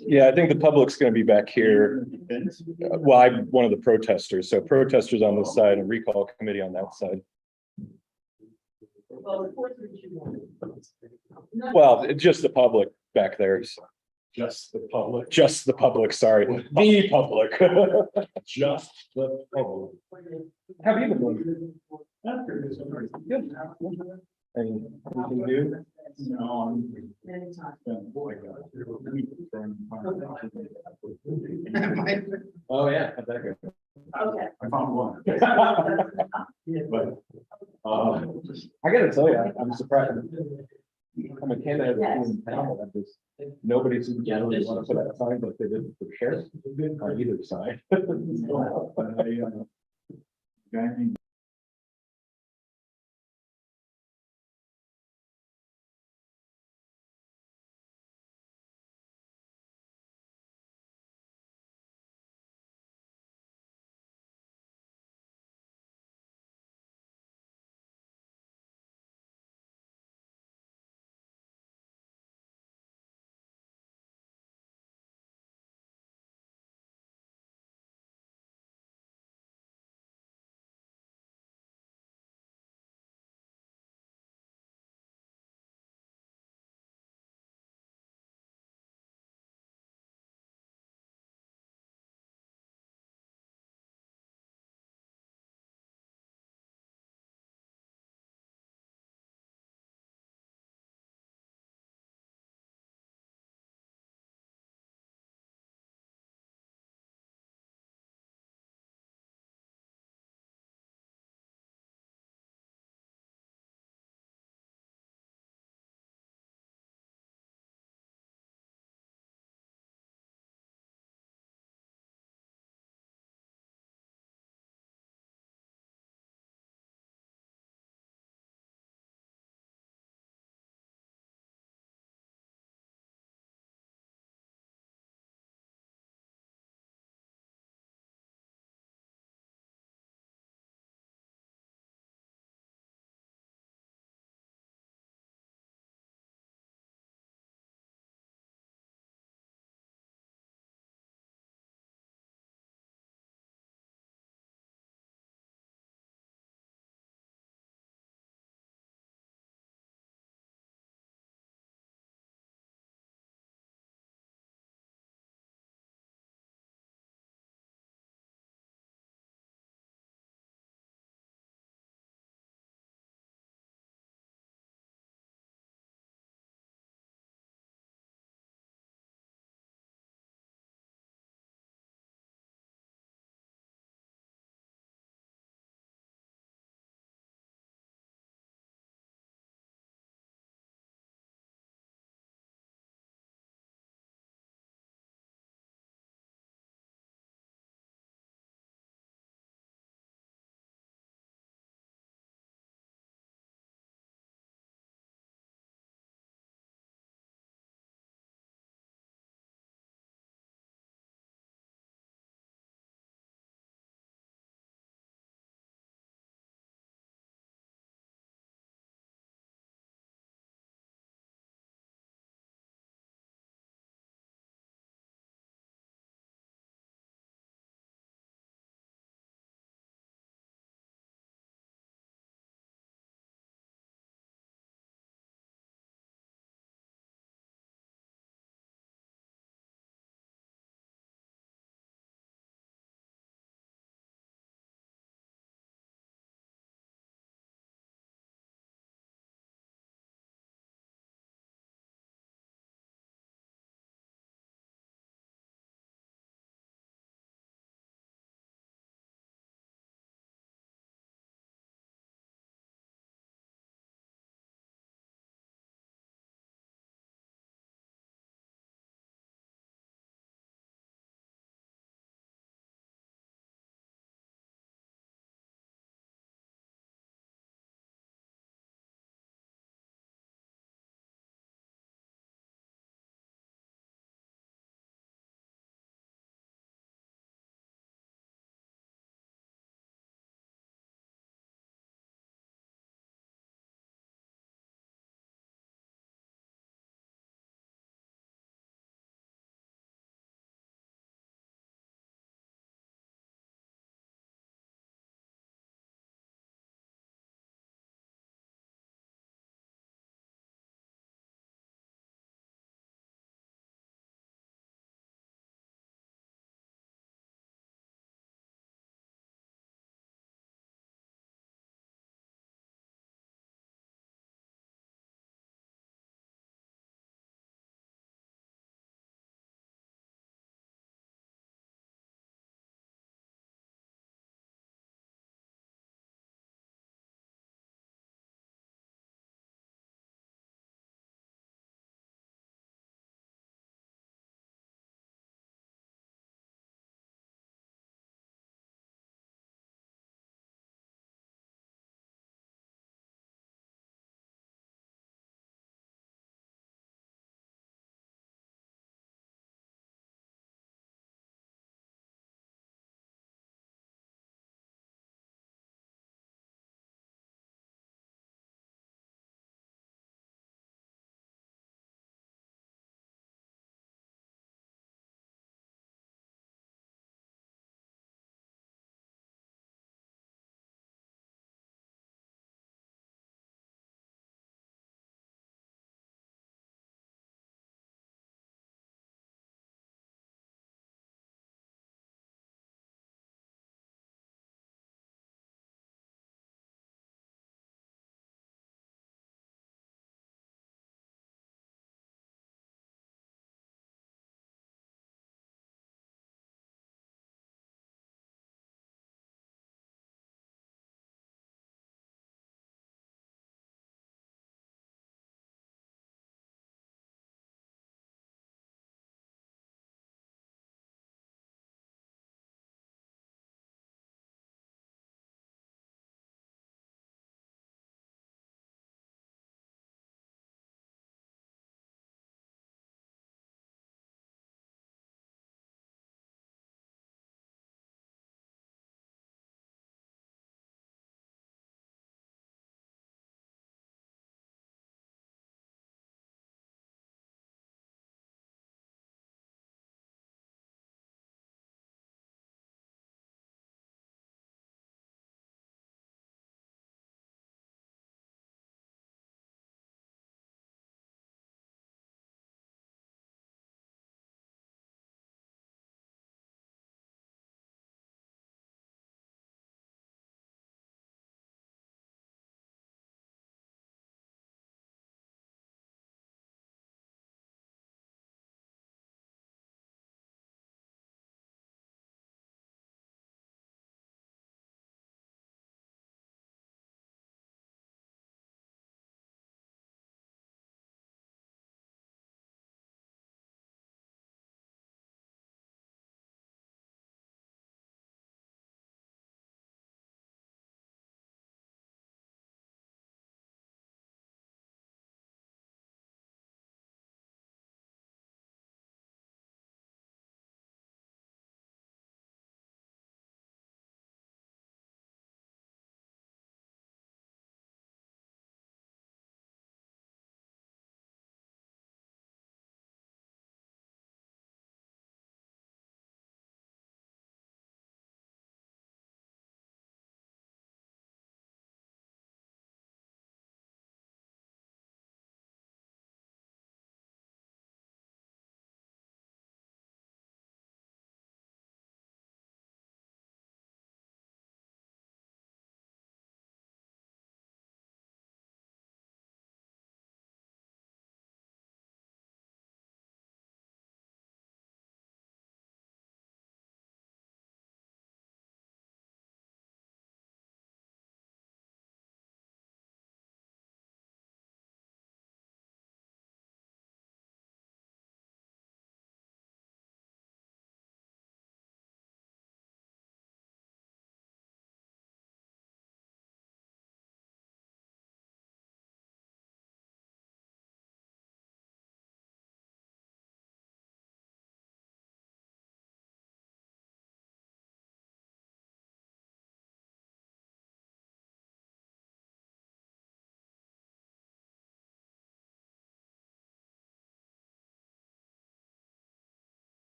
Yeah, I think the public's going to be back here. Well, I'm one of the protesters, so protesters on this side and recall committee on that side. Well, it's just the public back there. Just the public. Just the public, sorry, the public. Just the public. Have you been doing? Good. Anything we can do? No, Oh, yeah. How'd that go? Okay. I found one. But, I gotta tell you, I'm surprised. I'm a candidate in town, I'm just, nobody seems to really want to put out signs like they did for sheriff on either side. guy named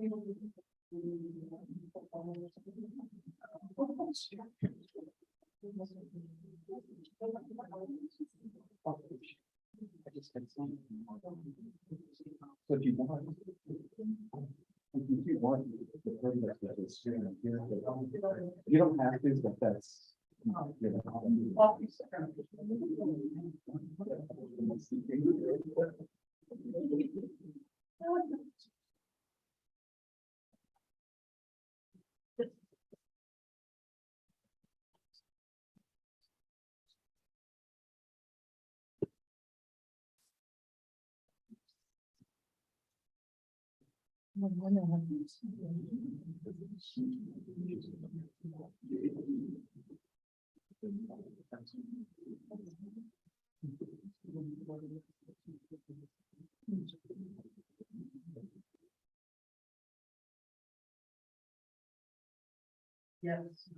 So if you want. If you want. The protest that is here, you don't have to, but that's. You know. Yes.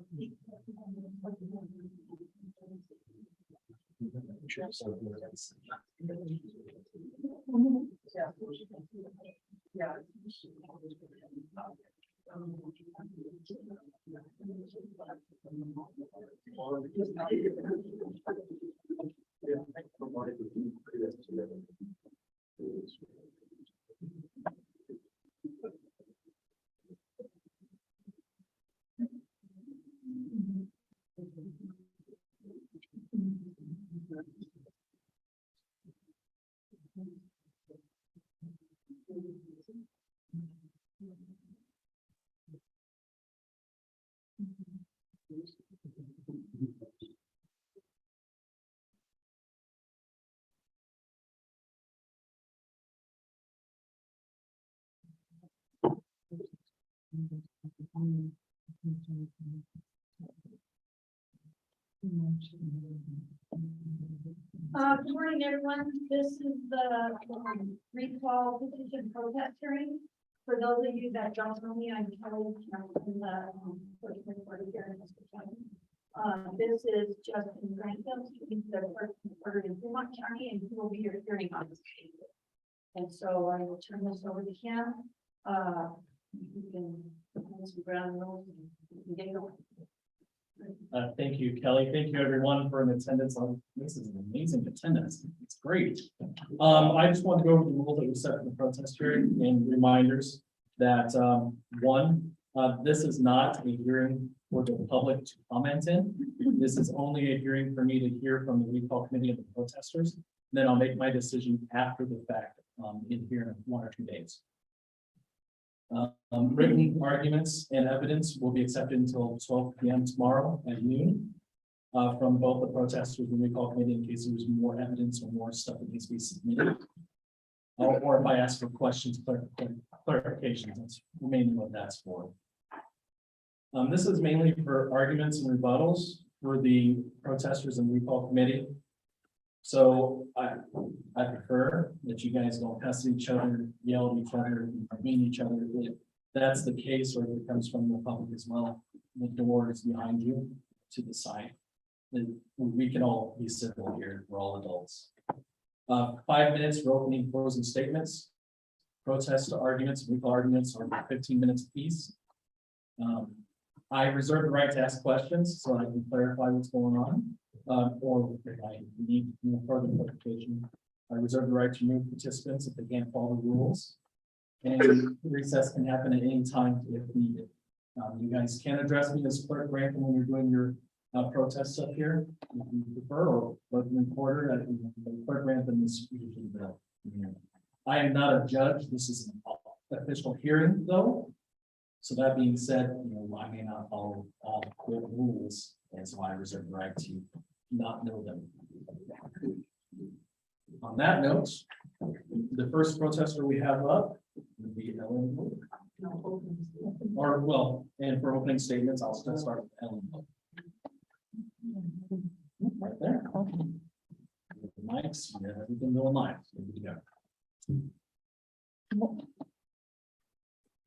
Yeah. Good morning, everyone. This is the recall petition protest hearing. For those of you that don't know me, I'm Kelly in the first party here in Custer County. This is Justin Grantham, he's the first reporter in Fremont County, and he will be your hearing on this case. And so I will turn this over to him. You can hold some ground rules and we can get going. Thank you, Kelly. Thank you, everyone, for an attendance. This is an amazing attendance. It's great. I just want to go over the rules that we set for the protest hearing and reminders that this is not a hearing for the public to comment in. This is only a hearing for me to hear from the recall committee of the protesters. Then I'll make my decision after the fact in here in 1 or 2 days. Written arguments and evidence will be accepted until 12 p.m. tomorrow at noon from both the protesters and recall committee in case there's more evidence or more stuff that needs to be submitted. Or if I ask for questions, clarifications, that's mainly what that's for. This is mainly for arguments and rebuttals for the protesters and recall committee. So I prefer that you guys don't cuss at each other, yell at each other, mean each other. If that's the case, or if it comes from the public as well, the door is behind you to the side. Then we can all be civil here. We're all adults. 5 minutes for opening and closing statements. Protest arguments, recall arguments are 15 minutes apiece. I reserve the right to ask questions so I can clarify what's going on. Or if I need more further clarification, I reserve the right to remove participants if they can't follow the rules. And recess can happen at any time if needed. You guys can address me as Clerk Grantham when you're doing your protests up here, if you prefer, or let the recorder. Clerk Grantham is usually the. I am not a judge. This is an official hearing, though. So that being said, I may not follow all the rules, and so I reserve the right to not know them. On that note, the first protester we have up would be Ellen. Or well, and for opening statements, I'll still start with Ellen. Right there. Okay. Mics, yeah, everything going live.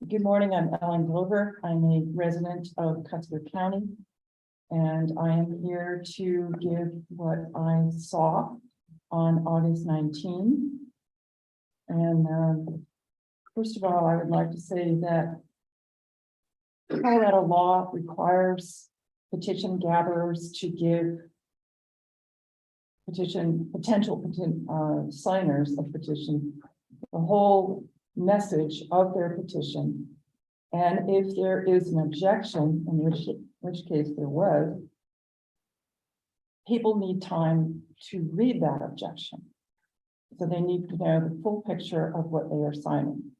Good morning, I'm Ellen Glover. I'm a resident of Custer County. And I am here to give what I saw on August 19. And First of all, I would like to say that Colorado law requires petition gatherers to give potential signers of petition the whole message of their petition. And if there is an objection, in which case there was, people need time to read that objection. So they need to know the full picture of what they are signing.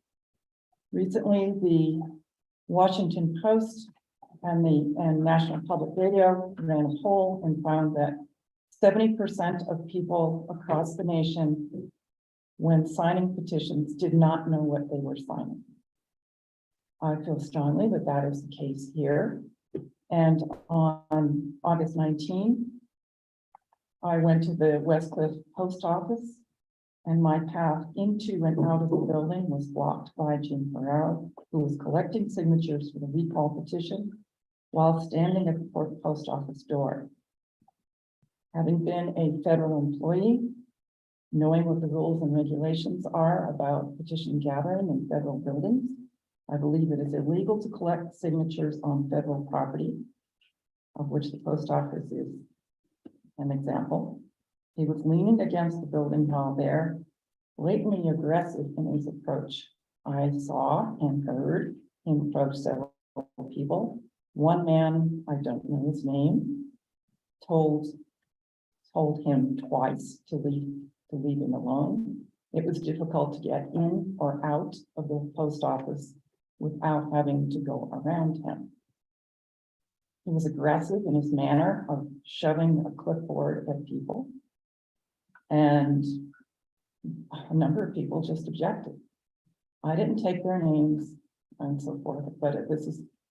Recently, the Washington Post and National Public Radio ran a poll and found that 70% of people across the nation, when signing petitions, did not know what they were signing. I feel strongly that that is the case here. And on August 19, I went to the Westcliff Post Office, and my path into and out of the building was blocked by Jim Ferraro, who was collecting signatures for the recall petition while standing at the post office door. Having been a federal employee, knowing what the rules and regulations are about petition gathering in federal buildings, I believe it is illegal to collect signatures on federal property, of which the post office is an example. He was leaning against the building wall there, blatantly aggressive in his approach. I saw and heard him approach several people. One man, I don't know his name, told him twice to leave him alone. It was difficult to get in or out of the post office without having to go around him. He was aggressive in his manner of shoving a clipboard at people. And a number of people just objected. I didn't take their names and so forth, but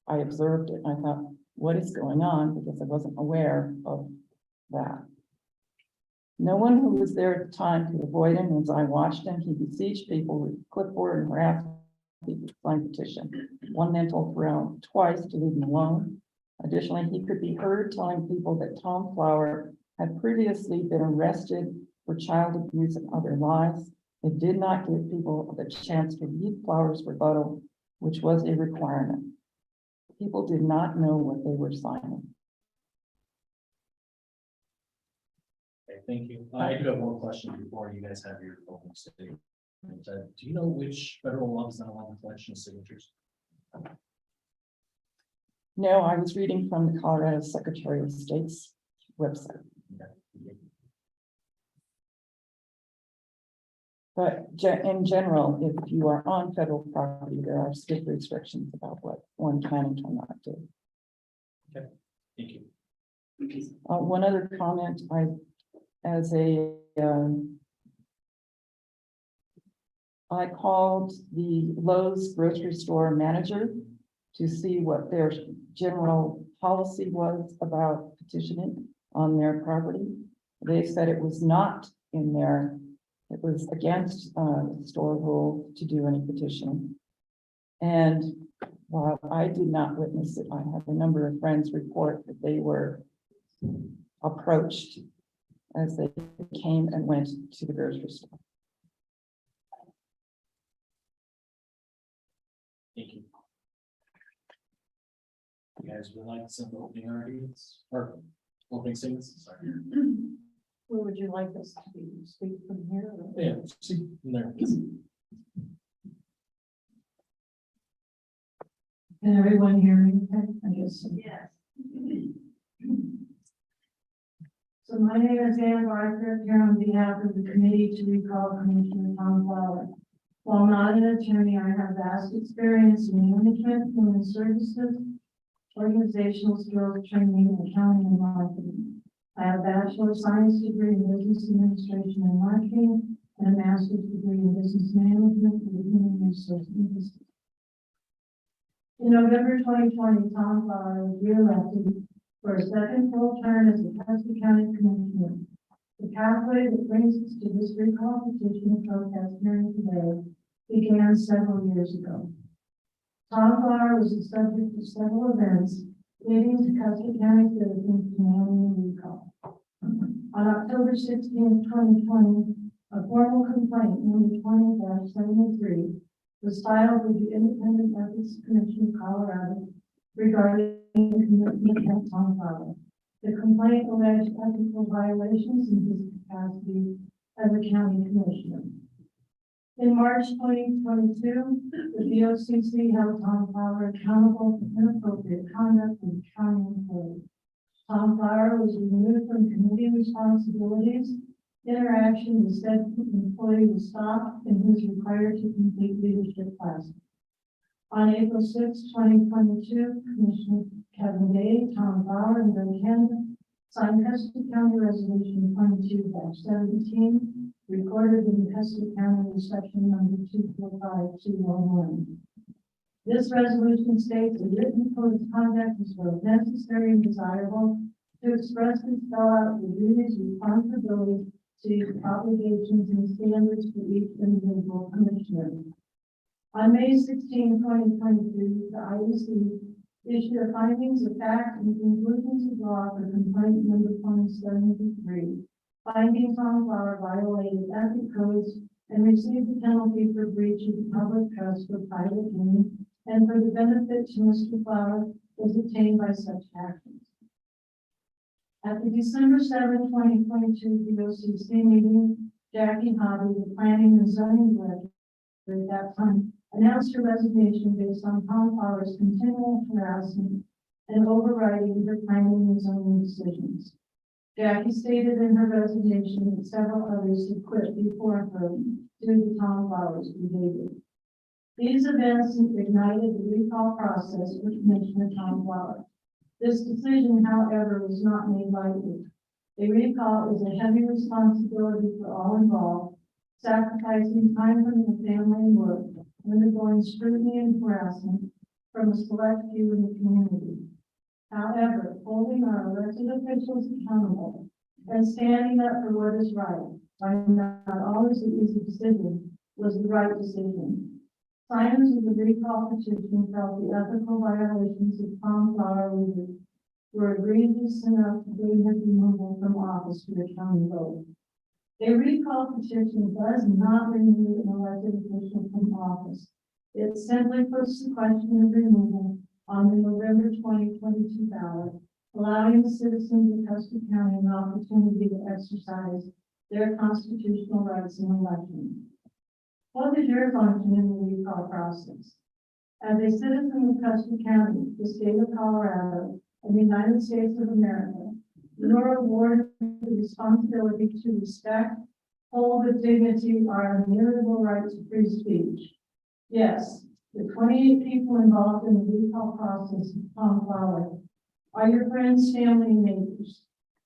I observed it and I thought, what is going on? Because I wasn't aware of that. No one who was there at the time could avoid him. As I watched him, he besieged people with clipboard and harassed people to sign petition. One man told Ferrell twice to leave him alone. Additionally, he could be heard telling people that Tom Flower had previously been arrested for child abuse and other lies. It did not give people the chance to read Flower's rebuttal, which was a requirement. People did not know what they were signing. Okay, thank you. I do have one question before you guys have your opening statement. Do you know which federal law does not allow the collection of signatures? No, I was reading from the Colorado Secretary of State's website. But in general, if you are on federal property, there are strict restrictions about what one can and cannot do. Okay, thank you. One other comment, I called the Lowe's grocery store manager to see what their general policy was about petitioning on their property. They said it was not in there. It was against store rule to do any petitioning. And while I did not witness it, I have a number of friends report that they were approached as they came and went to the grocery store. Thank you. You guys would like some opening arguments or opening statements? Sorry. Where would you like us to speak from here? Yeah, see from there. Can everyone hear me? I guess. Yes. So my name is Ann Barker, here on behalf of the Committee to Recall Commissioner Tom Flower. While not an attorney, I have vast experience in management, human services, organizational skills, training, accounting, and marketing. I have a Bachelor of Science degree in Business Administration and Marketing and a Master's degree in Business Management for the Human Resource Industry. In November 2020, Tom Flower was reelected for a second full term as the Custer County Commissioner. The pathway that brings us to this recall petition protest hearing today began several years ago. Tom Flower was the subject of several events leading to Custer County citizens demanding a recall. On October 16, 2020, a formal complaint number 20-73 was filed with the Independent Ethics Commission of Colorado regarding the commitment of Tom Fowler. The complaint alleged ethical violations in his capacity as a county commissioner. In March 2022, the VOCC held Tom Fowler accountable for inappropriate conduct as a county employee. Tom Fowler was removed from committee responsibilities. Interaction with said employee was stopped and he was required to complete leadership classes. On April 6, 2022, Commissioner Kevin Day, Tom Fowler, and Bill Canada signed Custer County Resolution 22-17, recorded in Custer County Section number 245211. This resolution states a written code of conduct is both necessary and desirable to expressly spell out the duties, responsibilities, obligations, and standards for each individual commissioner. On May 16, 2022, the IEC issued a findings of fact and conclusions of law for complaint number 2073, finding Tom Fowler violated ethics codes and received a penalty for breach of the public trust for private gain and for the benefit to Mr. Fowler was obtained by such actions. At the December 7, 2022 VOCC meeting, Jackie Hobby, the planning and zoning director at that time, announced her resignation based on Tom Fowler's continual harassment and overriding her planning and zoning decisions. Jackie stated in her resignation that several others had quit before her due to Tom Fowler's behavior. These events ignited the recall process for Commissioner Tom Fowler. This decision, however, was not made lightly. A recall is a heavy responsibility for all involved, sacrificing time from the family and work, undergoing scrutiny and harassment from a select few in the community. However, holding our elected officials accountable and standing up for what is right, by not always an easy decision, was the right decision. Signers of the recall petition felt the ethical violations of Tom Fowler were egregious enough to bring his removal from office to a county vote. A recall petition does not remove an elected official from office. It simply puts the question of removal on the November 2022 ballot, allowing the citizens of Custer County an opportunity to exercise their constitutional rights in election. What is your function in the recall process? As a citizen of Custer County, the state of Colorado, and the United States of America, you are awarded the responsibility to respect, hold with dignity our inalienable right to free speech. Yes, the 28 people involved in the recall process of Tom Fowler are your friends, family, and neighbors.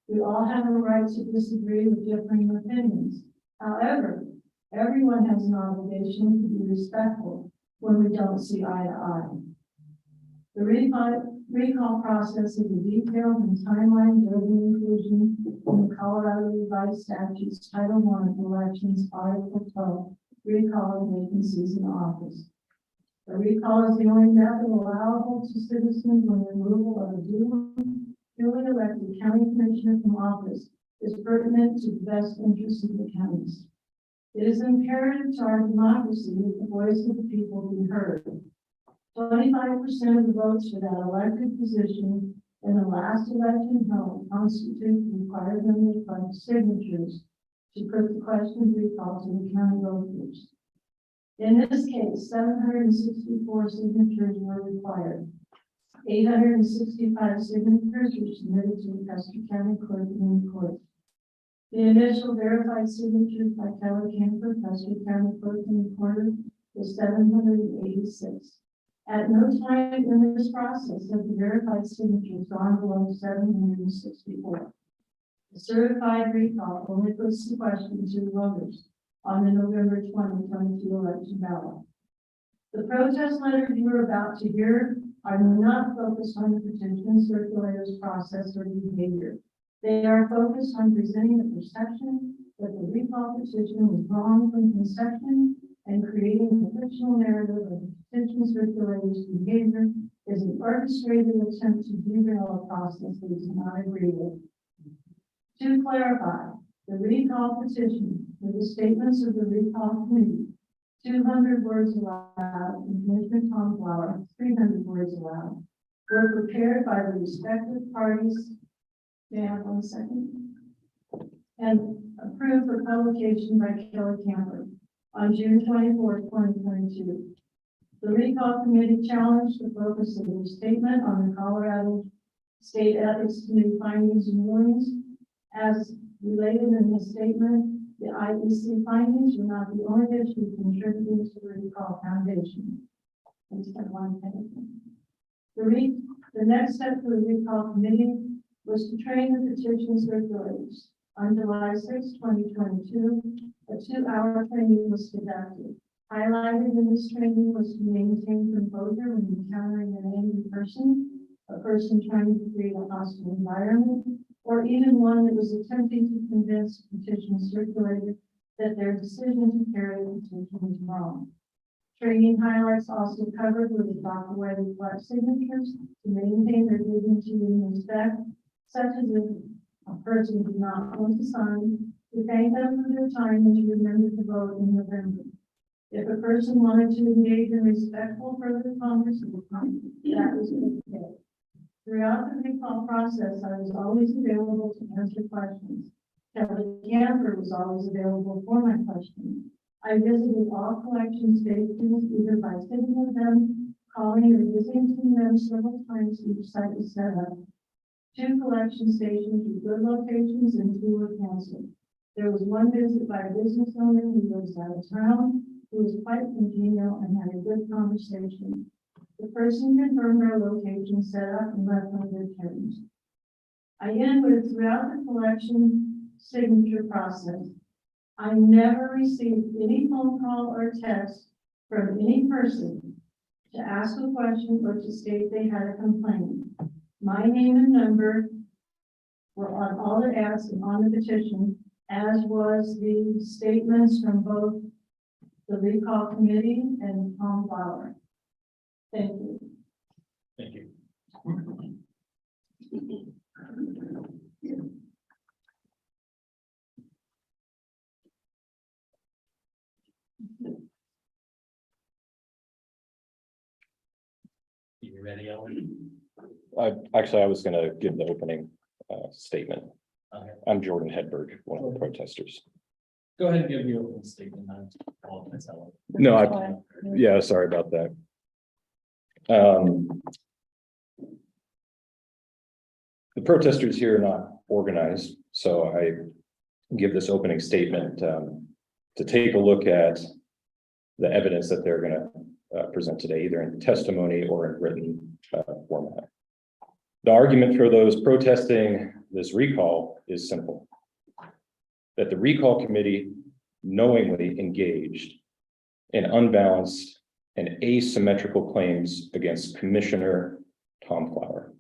We all have a right to disagree with differing opinions. However, everyone has an obligation to be respectful when we don't see eye to eye. The recall process is a detailed and timeline-driven inclusion in the Colorado Revised Statutes Title I Elections Article 12, recall of vacancies in office. The recall is the only method allowable to citizens when removal of a duly elected county commissioner from office is pertinent to the best interests of the counties. It is imperative to our democracy that the voice of the people be heard. 25% of the votes for that elected position in the last election held constitute the required number of signatures to put the question recall to the county voters. In this case, 764 signatures were required. 865 signatures were submitted to the Custer County Clerk and Court. The initial verified signatures by Keller Camper, Custer County Clerk and Recorder, was 786. At no time in this process have the verified signatures gone below 764. The certified recall only puts the question to the voters on the November 2022 election ballot. The protest letters you are about to hear are not focused on the petition circulators process or behavior. They are focused on presenting the perception that the recall petition was wrong from conception and creating a fictional narrative of the petition circulators' behavior is an orchestrated attempt to derail a process that is not agree with. To clarify, the recall petition with the statements of the recall committee 200 words allowed, and Commissioner Tom Flower, 300 words allowed, were prepared by the respective parties. Dan, 1 second. And approved for publication by Kelly Camper on June 24th, 2022. The recall committee challenged the focus of the statement on the Colorado State Ethics Committee findings and rulings. As related in the statement, the IEC findings were not the only issue contributing to the recall foundation. I just have one thing. The next step for the recall committee was to train the petition circulators. On July 6, 2022, a 2-hour training was conducted. Highlighted in this training was to maintain composure when encountering an angry person, a person trying to create a hostile environment, or even one that was attempting to convince petition circulator that their decision to carry the petition was wrong. Training highlights also covered with the proper way to collect signatures to maintain their dignity and respect, such as if a person did not want to sign, to thank them for their time and to remember to vote in November. If a person wanted to engage in respectful further conversation, that was okay. Throughout the recall process, I was always available to answer questions. Kelly Camper was always available for my questions. I visited all collection stations either by sitting with them, calling or visiting them several times each site was set up. 2 collection stations with good locations and 2 were canceled. There was one visit by a business owner who lives out of town, who was quite congenial and had a good conversation. The person confirmed our location set up and left on good terms. I input throughout the collection signature process. I never received any phone call or text from any person to ask a question or to state they had a complaint. My name and number were on all the ads and on the petition, as was the statements from both the recall committee and Tom Flower. Thank you. Thank you. You ready, Ellen? Actually, I was gonna give the opening statement. Okay. I'm Jordan Hedberg, one of the protesters. Go ahead and give your opening statement. I'll apologize, Ellen. No, yeah, sorry about that. The protesters here are not organized, so I give this opening statement to take a look at the evidence that they're going to present today, either in testimony or in written format. The argument for those protesting this recall is simple: that the recall committee knowingly engaged in unbalanced and asymmetrical claims against Commissioner Tom Flower.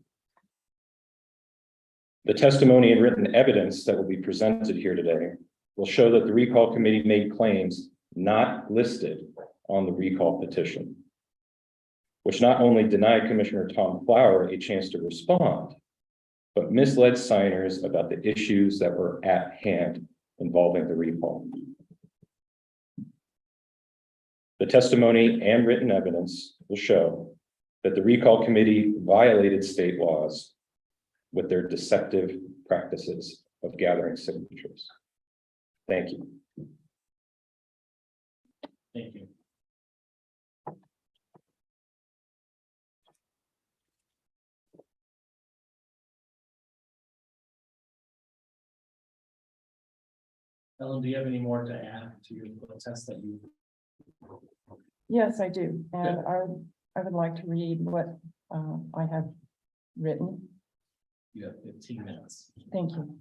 The testimony and written evidence that will be presented here today will show that the recall committee made claims not listed on the recall petition, which not only denied Commissioner Tom Flower a chance to respond, but misled signers about the issues that were at hand involving the recall. The testimony and written evidence will show that the recall committee violated state laws with their deceptive practices of gathering signatures. Thank you. Thank you. Ellen, do you have any more to add to your protest that you? Yes, I do. And I would like to read what I have written. You have 15 minutes. Thank you.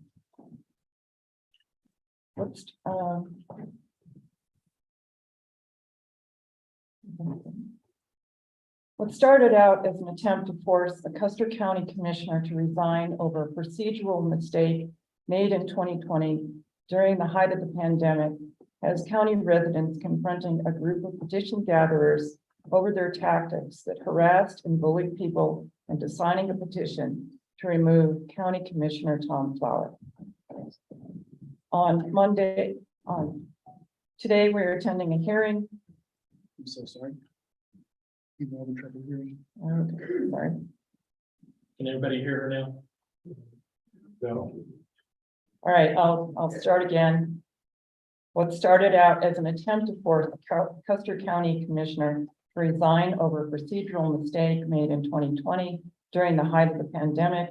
What started out as an attempt to force the Custer County Commissioner to resign over a procedural mistake made in 2020 during the height of the pandemic has county residents confronting a group of petition gatherers over their tactics that harassed and bullied people into signing a petition to remove County Commissioner Tom Flower. On Monday, today we're attending a hearing I'm so sorry. People having trouble hearing. Okay, sorry. Can everybody hear her now? No. All right, I'll start again. What started out as an attempt to force a Custer County Commissioner to resign over a procedural mistake made in 2020 during the height of the pandemic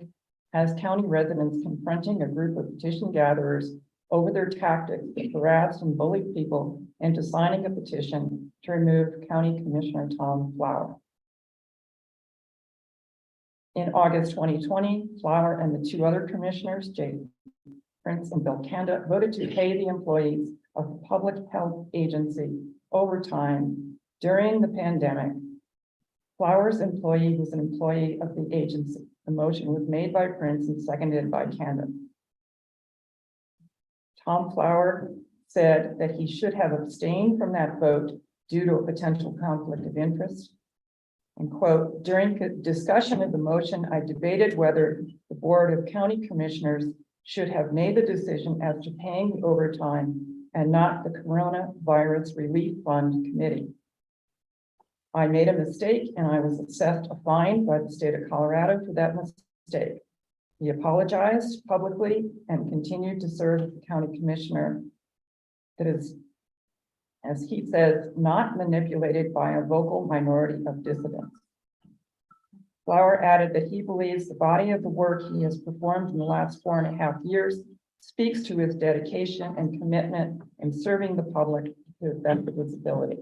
has county residents confronting a group of petition gatherers over their tactics that harassed and bullied people into signing a petition to remove County Commissioner Tom Flower. In August 2020, Flower and the two other commissioners, Jay Prince and Bill Kanda, voted to pay the employees of the Public Health Agency overtime during the pandemic. Flower's employee was an employee of the agency. The motion was made by Prince and seconded by Kanda. Tom Flower said that he should have abstained from that vote due to a potential conflict of interest. And quote, during discussion of the motion, I debated whether the Board of County Commissioners should have made the decision as to paying the overtime and not the Coronavirus Relief Fund Committee. I made a mistake and I was assessed a fine by the state of Colorado for that mistake. He apologized publicly and continued to serve as the county commissioner that is, as he says, not manipulated by a vocal minority of dissidents. Flower added that he believes the body of the work he has performed in the last 4.5 years speaks to his dedication and commitment in serving the public to the best of his ability.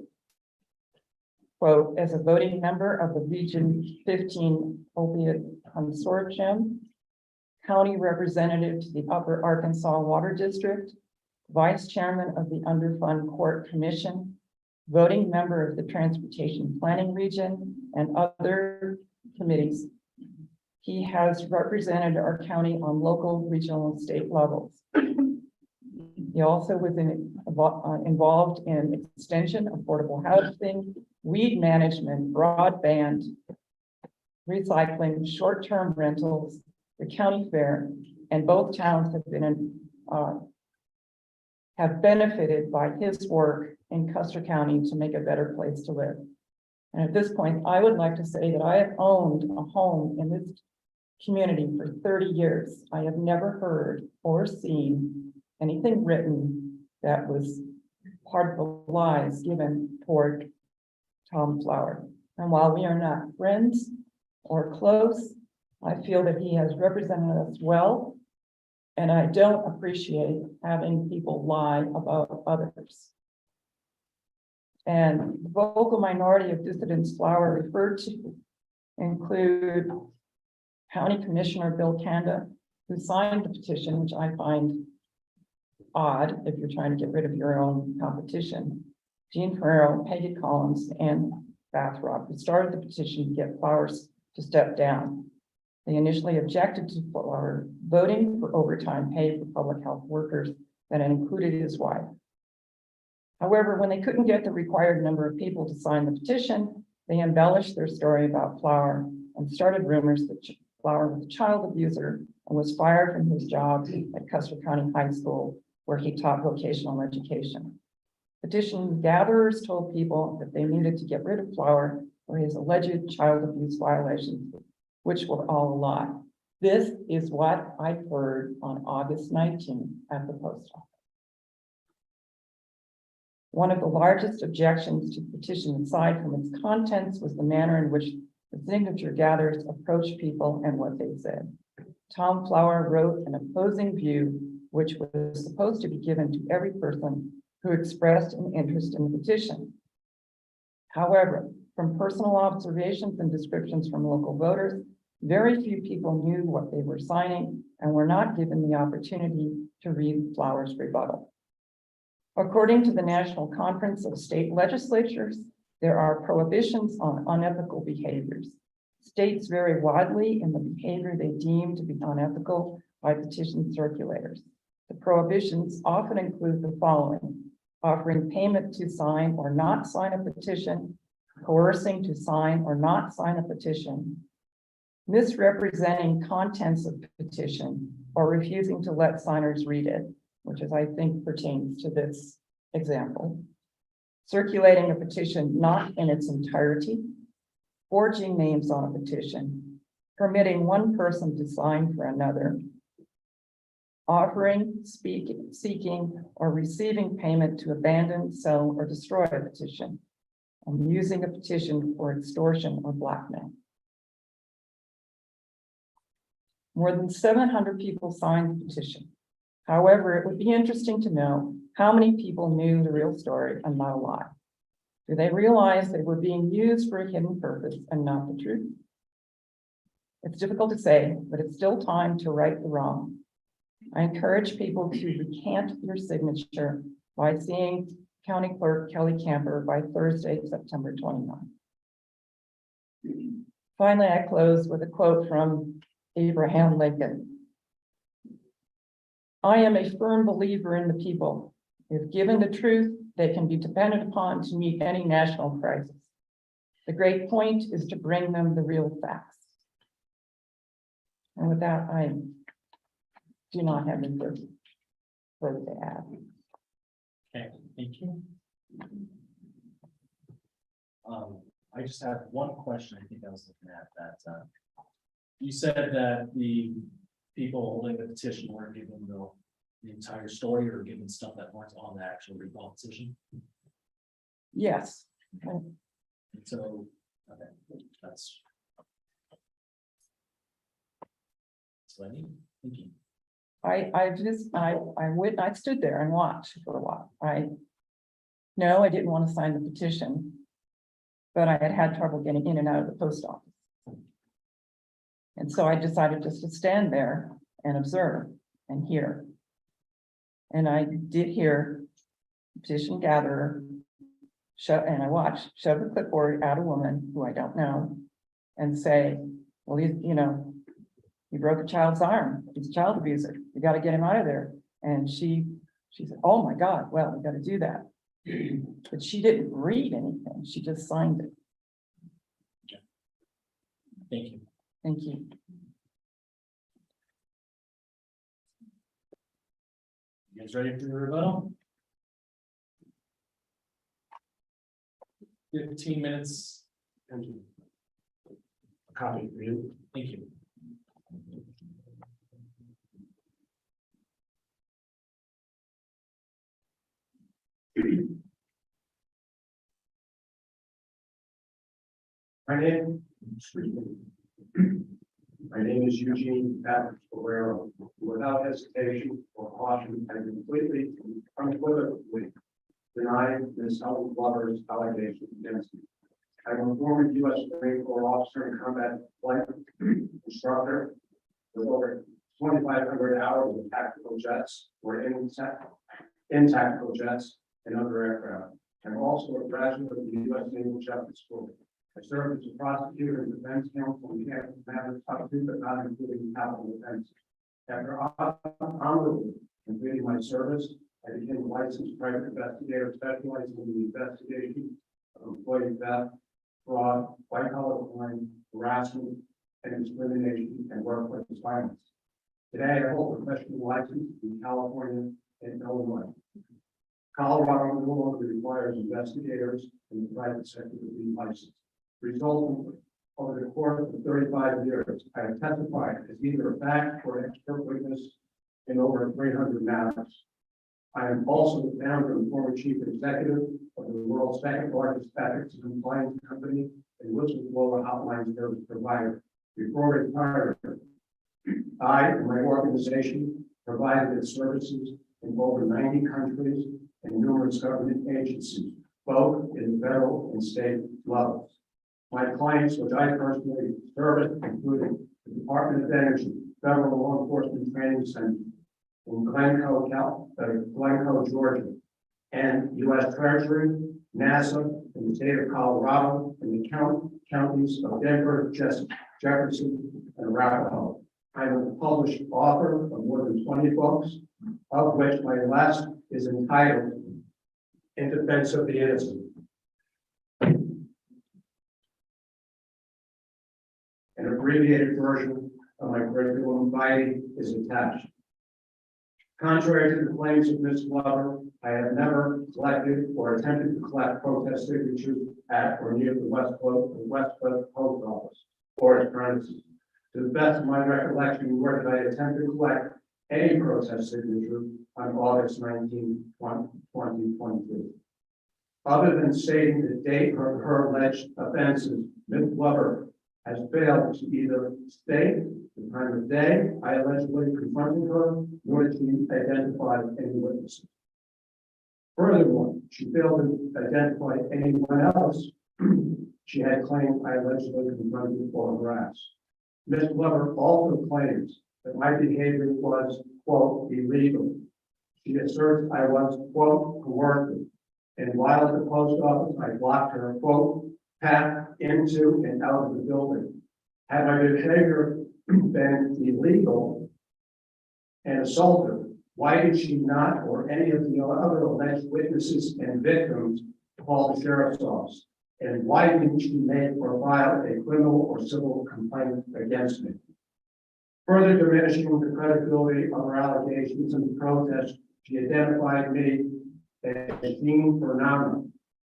Quote, as a voting member of the Region 15 Opiate Consortium, county representative to the Upper Arkansas Water District, vice chairman of the Underfund Court Commission, voting member of the Transportation Planning Region, and other committees. He has represented our county on local, regional, and state levels. He also was involved in extension, affordable housing, weed management, broadband, recycling, short-term rentals, the county fair, and both towns have benefited by his work in Custer County to make a better place to live. And at this point, I would like to say that I have owned a home in this community for 30 years. I have never heard or seen anything written that was part of the lies given toward Tom Flower. And while we are not friends or close, I feel that he has represented us well, and I don't appreciate having people lie about others. And the vocal minority of dissidents Flower referred to include County Commissioner Bill Kanda, who signed the petition, which I find odd if you're trying to get rid of your own competition, Jean Ferrero, Peggy Collins, and Bathrop, who started the petition to get Flowers to step down. They initially objected to Flower voting for overtime pay for public health workers that included his wife. However, when they couldn't get the required number of people to sign the petition, they embellished their story about Flower and started rumors that Flower was a child abuser and was fired from his job at Custer County High School, where he taught vocational education. Petition gatherers told people that they needed to get rid of Flower for his alleged child abuse violations, which were all a lie. This is what I heard on August 19th at the post office. One of the largest objections to the petition, aside from its contents, was the manner in which the signature gatherers approached people and what they said. Tom Flower wrote an opposing view, which was supposed to be given to every person who expressed an interest in the petition. However, from personal observations and descriptions from local voters, very few people knew what they were signing and were not given the opportunity to read Flower's rebuttal. According to the National Conference of State Legislatures, there are prohibitions on unethical behaviors. States vary widely in the behavior they deem to be unethical by petition circulators. The prohibitions often include the following: offering payment to sign or not sign a petition, coercing to sign or not sign a petition, misrepresenting contents of the petition, or refusing to let signers read it, which is, I think, pertains to this example. circulating a petition not in its entirety, forging names on a petition, permitting one person to sign for another, offering, speaking, seeking, or receiving payment to abandon, sell, or destroy a petition, and using a petition for extortion or blackmail. More than 700 people signed the petition. However, it would be interesting to know how many people knew the real story and not a lie. Do they realize they were being used for a hidden purpose and not the truth? It's difficult to say, but it's still time to right the wrong. I encourage people to recant your signature by seeing County Clerk Kelly Camper by Thursday, September 29. Finally, I close with a quote from Abraham Lincoln. I am a firm believer in the people. If given the truth, they can be depended upon to meet any national crisis. The great point is to bring them the real facts. And with that, I do not have any further to add. Okay, thank you. I just have one question. I think I was looking at that. You said that the people holding the petition weren't given the entire story or given stuff that weren't on the actual recall petition. Yes, And so, okay, that's what I need. Thank you. I stood there and watched for a while. No, I didn't want to sign the petition, but I had trouble getting in and out of the post office. And so I decided just to stand there and observe and hear. And I did hear petition gatherer and I watched shove the clipboard at a woman who I don't know and say, well, he broke a child's arm. He's a child abuser. You got to get him out of there. And she said, oh my God, well, we got to do that. But she didn't read anything. She just signed it. Thank you. Thank you. You guys ready for the rebuttal? 15 minutes. Thank you. A copy for you. Thank you. My name is Eugene Patrick Ferrero. Without hesitation or caution, I completely and unequivocally deny Ms. Helen Glover's allegations against me. I'm a former U.S. Marine Corps officer and combat flight instructor with over 2,500 hours of tactical jets or in tactical jets and other aircraft. I'm also a graduate of the U.S. Naval Justice School. I served as a prosecutor and defense counsel in capital matters up to but not including capital defense. After honorably completing my service, I became a licensed private investigator specializing in the investigation of employee theft, fraud, white-collar crime, harassment, and discrimination and workplace violence. Today, I hold a professional license in California and Illinois. Colorado no longer requires investigators in the private sector to be licensed. Resulting, over the course of 35 years, I have testified as either a fact or expert witness in over 300 matters. I am also the founder and former chief executive of the world's second largest ethics and compliance company and whistleblower hotline service provider. Before retiring, I and my organization provided its services in over 90 countries and numerous government agencies, both in federal and state levels. My clients, which I personally service, including the Department of Energy, Federal Law Enforcement Training Center in Glencoe, Georgia, and U.S. Treasury, NASA, and the state of Colorado, and the counties of Denver, Jefferson, and Arapahoe. I am a published author of more than 20 books, of which my last is entitled In Defense of the Innocent. An abbreviated version of my curriculum vitae is attached. Contrary to the claims of Ms. Glover, I have never collected or attempted to collect protest signatures at or near the West Cliff Post Office or its premises. To the best of my recollection, nor did I attempt to collect any protest signature on August 19, 2022. Other than stating the date of her alleged offenses, Ms. Glover has failed to either state the time of day I allegedly confronted her, nor did she identify any witnesses. Furthermore, she failed to identify anyone else she had claimed I allegedly confronted or harassed. Ms. Glover also claims that my behavior was, quote, illegal. She asserts I was, quote, coercive. And while at the post office, I blocked her, quote, path into and out of the building. Had my behavior been illegal and assaultive, why did she not, or any of the other alleged witnesses and victims, call the sheriff's office? And why didn't she make or file a criminal or civil complaint against me? Further diminishing the credibility of her allegations in the protest, she identified me as Dean Fernando,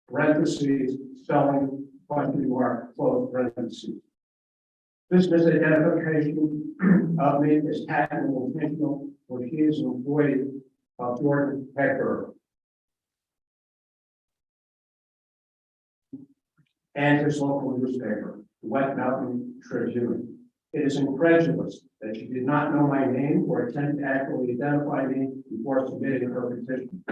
parentheses, spelling, question mark, close parentheses. This misidentification of me is patently intentional, for she is an employee of Jordan Hecker and his local newspaper, the West Mountain Tribune. It is incredulous that she did not know my name or attempt to accurately identify me before submitting her petition.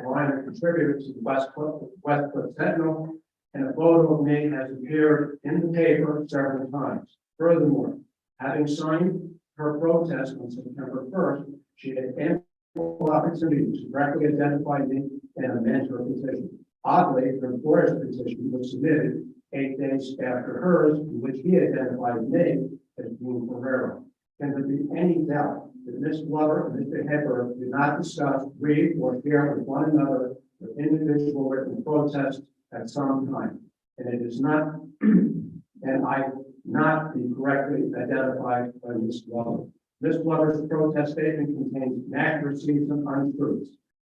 While I'm a contributor to the West Cliff Sentinel, and a photo of me has appeared in the paper several times. Furthermore, having signed her protest on September 1st, she had ample opportunity to directly identify me and amend her petition. Oddly, her employer's petition was submitted 8 days after hers, in which he identified me as Dean Ferrero. Can there be any doubt that Ms. Glover and Mr. Hecker did not discuss, read, or share with one another the individual written protest at some time? And it is not, and I not be correctly identified by Ms. Glover. Ms. Glover's protest statement contains inaccuracies and untruths.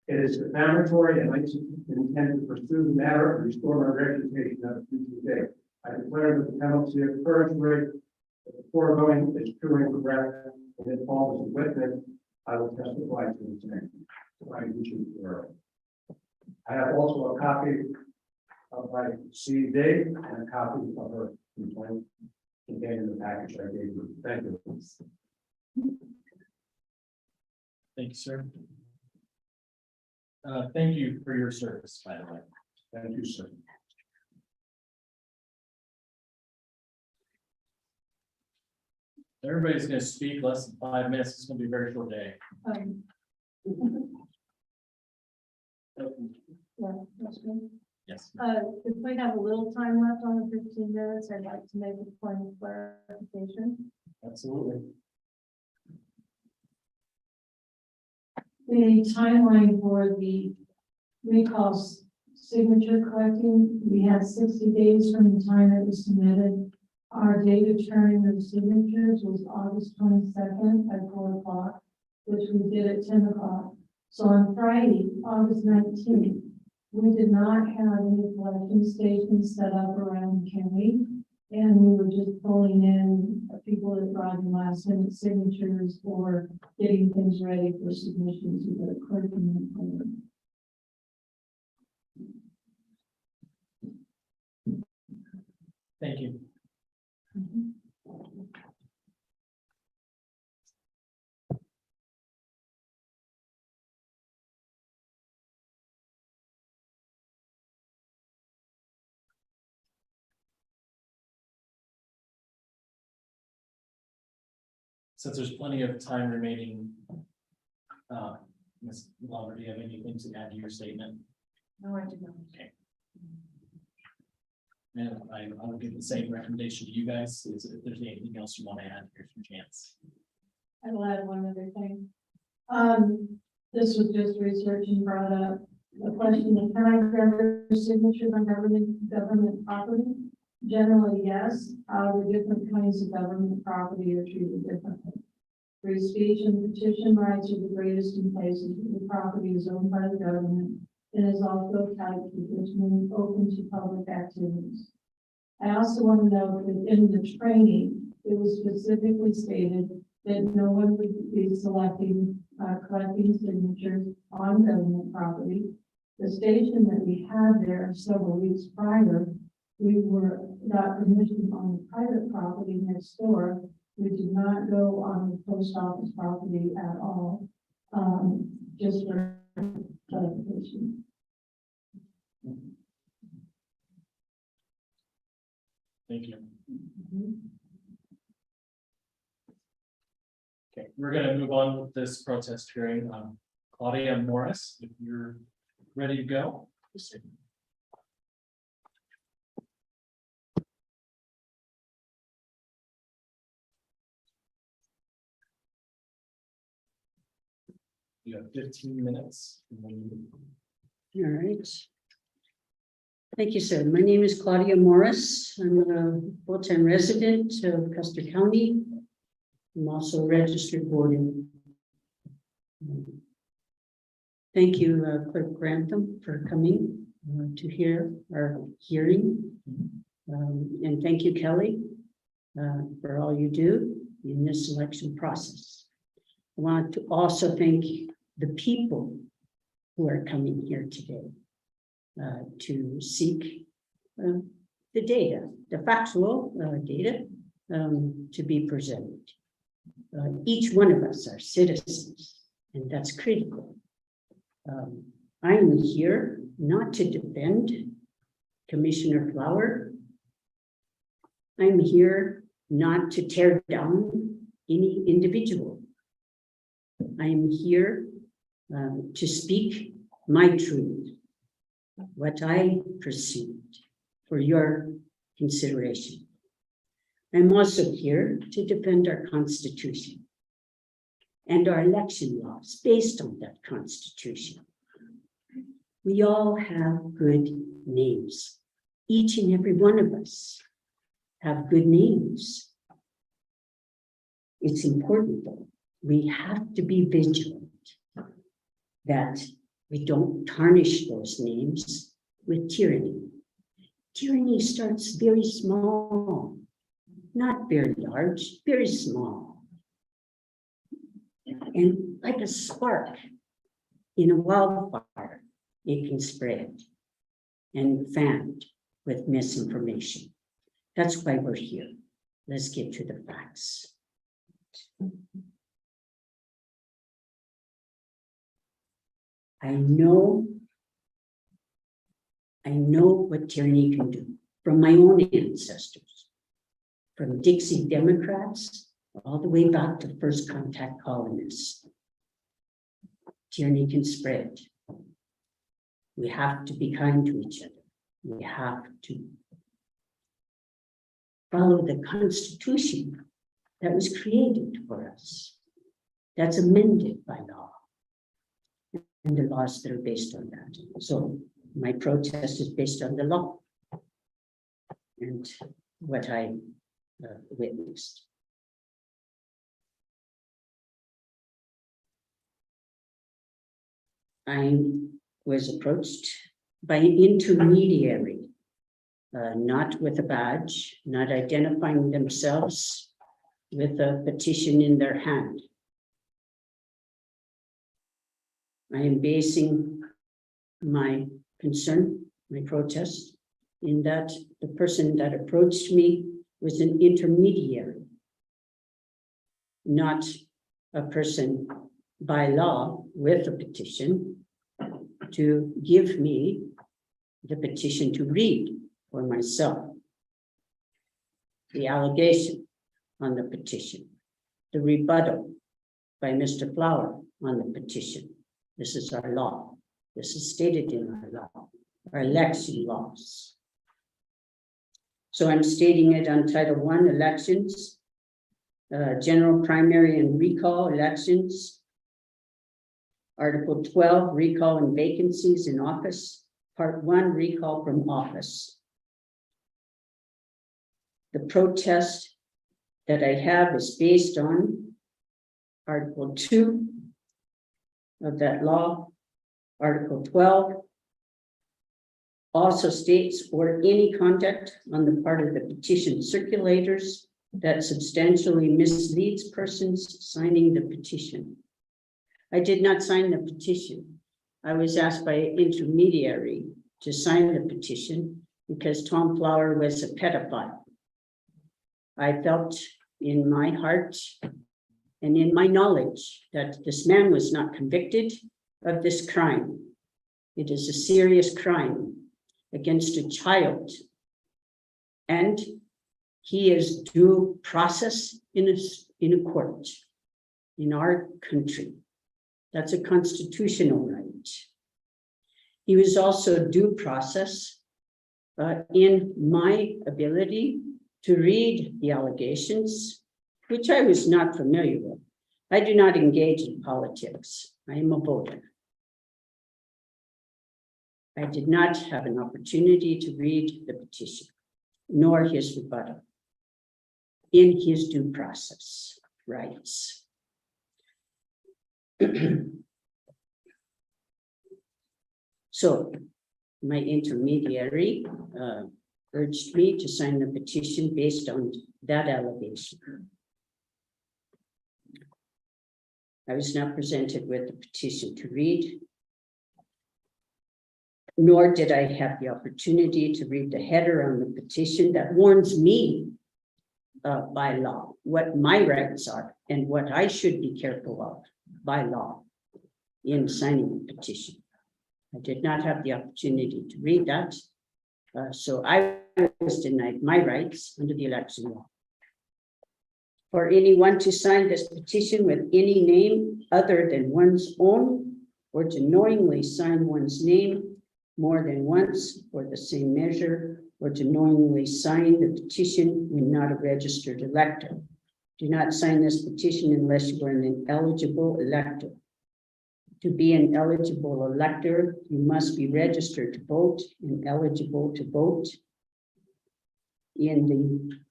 It is defamatory, and I intend to pursue the matter and restore my reputation at a future date. I declare that the penalty of perjury, the foregoing is true and correct, and if Paul is a witness, I will testify to the same. So I wish you were. I have also a copy of my CD and a copy of her complaint contained in the package I gave you. Thank you. Thank you, sir. Thank you for your service, by the way. Thank you, sir. Everybody's going to speak less than 5 minutes. It's going to be a very short day. Yeah, that's good. Yes. If we have a little time left on the 15 minutes, I'd like to make a point of clarification. Absolutely. The timeline for the recall signature collecting, we had 60 days from the time it was submitted. Our date of turning of signatures was August 22nd at 4 o'clock, which we did at 10 o'clock. So on Friday, August 19th, we did not have any collection stations set up around the county. And we were just pulling in people that brought in last minute signatures or getting things ready for submissions with the clerk and the planner. Thank you. Since there's plenty of time remaining, Ms. Glover, do you have anything to add to your statement? No, I did not. Okay. And I will give the same recommendation to you guys, is if there's anything else you want to add, here's your chance. I will add one other thing. This was just research and brought up the question of can I grab signatures on government property? Generally, yes. However, different kinds of government property are treated differently. Free speech and petition rights are the greatest in places where the property is owned by the government and is also tied to which means open to public activities. I also want to note that in the training, it was specifically stated that no one would be collecting signatures on government property. The station that we had there several weeks prior, we got permission on the private property next door. We did not go on the post office property at all, just for clarification. Thank you. Okay, we're gonna move on with this protest hearing. Claudia Morris, if you're ready to go. You have 15 minutes. All right. Thank you, sir. My name is Claudia Morris. I'm a full-time resident of Custer County. I'm also a registered voter. Thank you, Clerk Grantham, for coming to hear our hearing. And thank you, Kelly, for all you do in this election process. I want to also thank the people who are coming here today to seek the data, the factual data to be presented. Each one of us are citizens, and that's critical. I'm here not to defend Commissioner Flower. I'm here not to tear down any individual. I'm here to speak my truth, what I perceived for your consideration. I'm also here to defend our Constitution and our election laws based on that Constitution. We all have good names. Each and every one of us have good names. It's important, though. We have to be vigilant that we don't tarnish those names with tyranny. Tyranny starts very small, not very large, very small. And like a spark in a wildfire, it can spread and fanned with misinformation. That's why we're here. Let's get to the facts. I know what tyranny can do from my own ancestors, from Dixie Democrats all the way back to first contact colonists. Tyranny can spread. We have to be kind to each other. We have to follow the Constitution that was created for us, that's amended by law, and the laws that are based on that. So my protest is based on the law and what I witnessed. I was approached by an intermediary, not with a badge, not identifying themselves with a petition in their hand. I am basing my concern, my protest, in that the person that approached me was an intermediary, not a person by law with a petition to give me the petition to read for myself. The allegation on the petition, the rebuttal by Mr. Flower on the petition. This is our law. This is stated in our law, our election laws. So I'm stating it on Title I, elections, general, primary, and recall elections. Article 12, recall and vacancies in office. Part 1, recall from office. The protest that I have is based on Article 2 of that law, Article 12, also states or any conduct on the part of the petition circulators that substantially misleads persons signing the petition. I did not sign the petition. I was asked by an intermediary to sign the petition because Tom Flower was a pedophile. I felt in my heart and in my knowledge that this man was not convicted of this crime. It is a serious crime against a child. And he is due process in a court in our country. That's a constitutional right. He was also due process in my ability to read the allegations, which I was not familiar with. I do not engage in politics. I am a voter. I did not have an opportunity to read the petition, nor his rebuttal in his due process rights. So my intermediary urged me to sign the petition based on that allegation. I was not presented with the petition to read, nor did I have the opportunity to read the header on the petition that warns me by law what my rights are and what I should be careful of by law in signing the petition. I did not have the opportunity to read that, so I was denied my rights under the election law. For anyone to sign this petition with any name other than one's own, or to knowingly sign one's name more than once for the same measure, or to knowingly sign the petition when not a registered elector. Do not sign this petition unless you are an eligible elector. To be an eligible elector, you must be registered to vote and eligible to vote in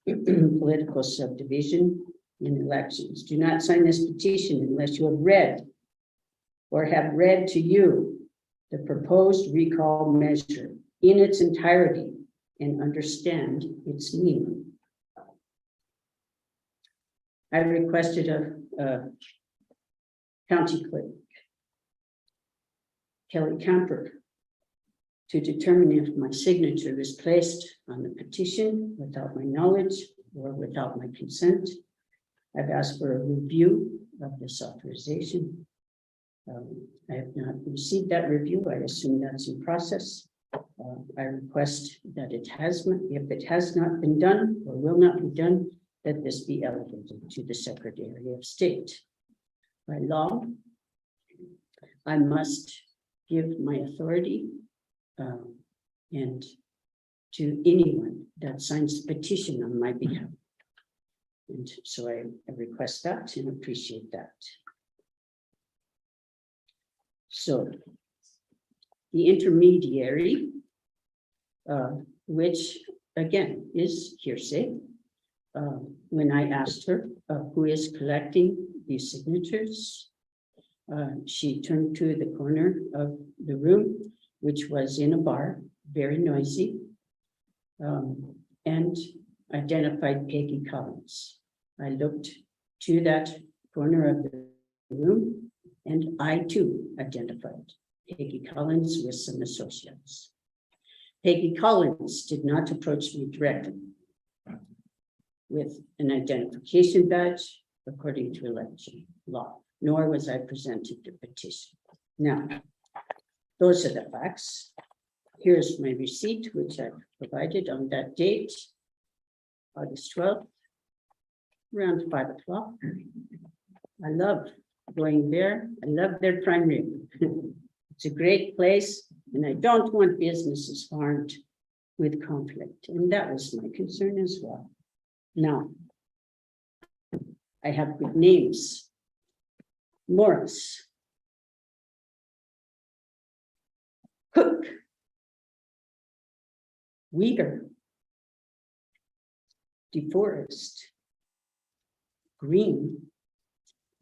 the political subdivision in elections. Do not sign this petition unless you have read or have read to you the proposed recall measure in its entirety and understand its meaning. I requested a county clerk, Kelly Camper, to determine if my signature is placed on the petition without my knowledge or without my consent. I've asked for a review of this authorization. I have not received that review. I assume that's in process. I request that if it has not been done or will not be done, that this be elevated to the Secretary of State. By law, I must give my authority and to anyone that signs the petition on my behalf. And so I request that and appreciate that. So the intermediary, which again is hearsay, when I asked her who is collecting these signatures, she turned to the corner of the room, which was in a bar, very noisy, and identified Peggy Collins. I looked to that corner of the room, and I too identified Peggy Collins with some associates. Peggy Collins did not approach me directly with an identification badge according to election law, nor was I presented the petition. Now, those are the facts. Here's my receipt, which I provided on that date, August 12th, around 5 o'clock. I love going there. I love their primary. It's a great place, and I don't want businesses harmed with conflict. And that was my concern as well. Now, I have good names. Morris, Cook, Weaver, DeForest, Green,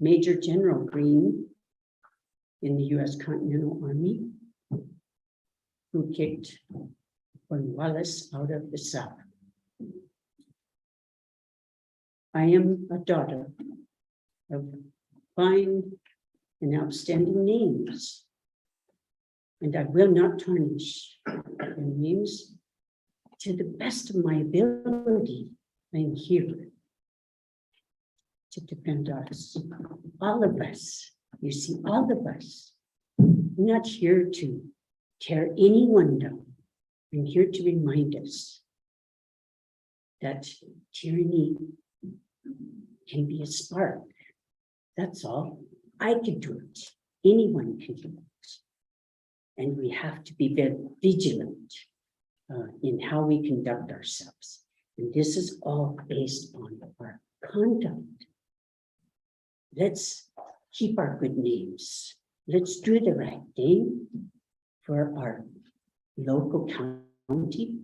Major General Green in the U.S. Continental Army, who kicked Cornwallis out of the South. I am a daughter of fine and outstanding names, and I will not tarnish their names. To the best of my ability, I am here to defend us, all of us. You see, all of us. I'm not here to tear anyone down. I'm here to remind us that tyranny can be a spark. That's all. I can do it. Anyone can do it. And we have to be very vigilant in how we conduct ourselves. And this is all based on our conduct. Let's keep our good names. Let's do the right thing for our local county,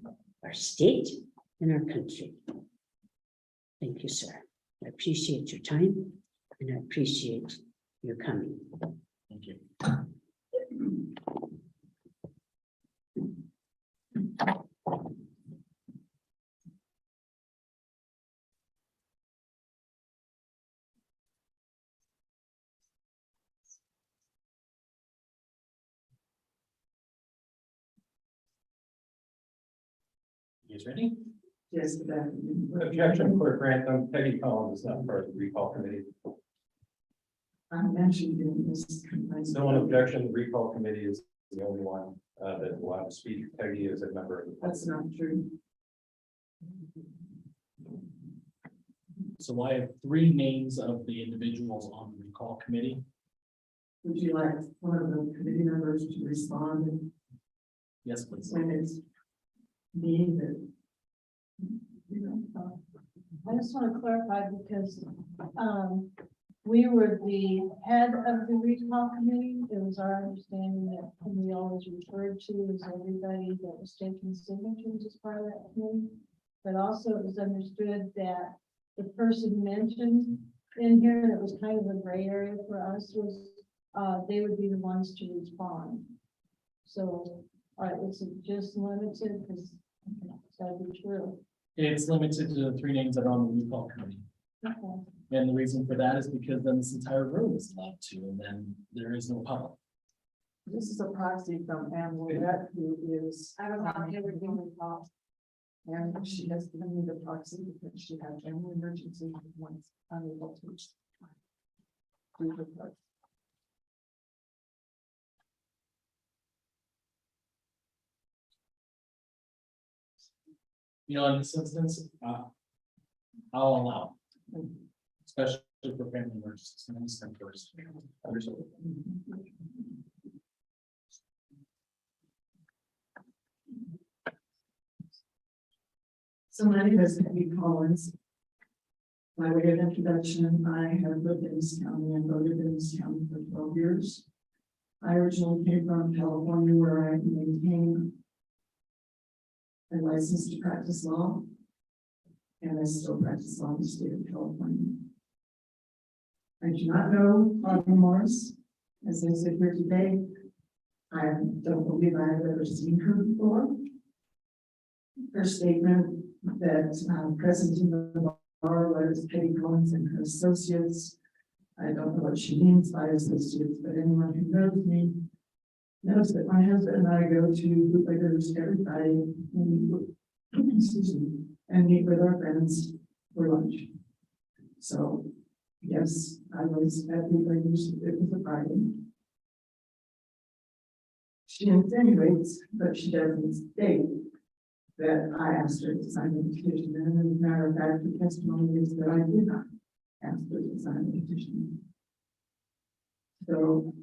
our state, and our country. Thank you, sir. I appreciate your time and I appreciate your coming. Thank you. You guys ready? Yes, good afternoon. Objection, Clerk Grantham. Peggy Collins is not part of the recall committee. I mentioned in this. No one objection. The recall committee is the only one that will have to speak. Peggy is a member of the. That's not true. So I have 3 names of the individuals on the recall committee. Would you like one of the committee members to respond Yes, please. when it's me that? You know, I just want to clarify because, we were the head of the recall committee. It was our understanding that whom we always referred to as everybody that was taking signatures as part of that committee. But also it was understood that the person mentioned in here that was kind of a gray area for us was, they would be the ones to respond. So, is it just limited? Because that'd be true. It's limited to the 3 names that are on the recall committee. Okay. And the reason for that is because then this entire room is allowed to, and then there is no public. This is a proxy from Anne Willett, who is. I was on the original recall. And she has given me the proxy because she had family emergency and was unable to. Do the part. You know, in this instance, I'll allow, especially for family emergencies. And then send first. Understood. So my name is Peggy Collins. By way of introduction, I have lived in this county and voted in this county for 12 years. I originally came from California, where I maintained a license to practice law, and I still practice law in the state of California. I do not know Audrey Morris. As I sit here today, I don't believe I have ever seen her before. Her statement that present in the bar was Peggy Collins and her associates. I don't know what she means by associates, but anyone who knows me knows that my husband and I go to bootleggers every Friday and meet with our friends for lunch. So, yes, I was at bootleggers. It was a Friday. She insinuates, but she doesn't state that I asked her to sign the petition. And as a matter of fact, the testimony is that I did not ask her to sign the petition. So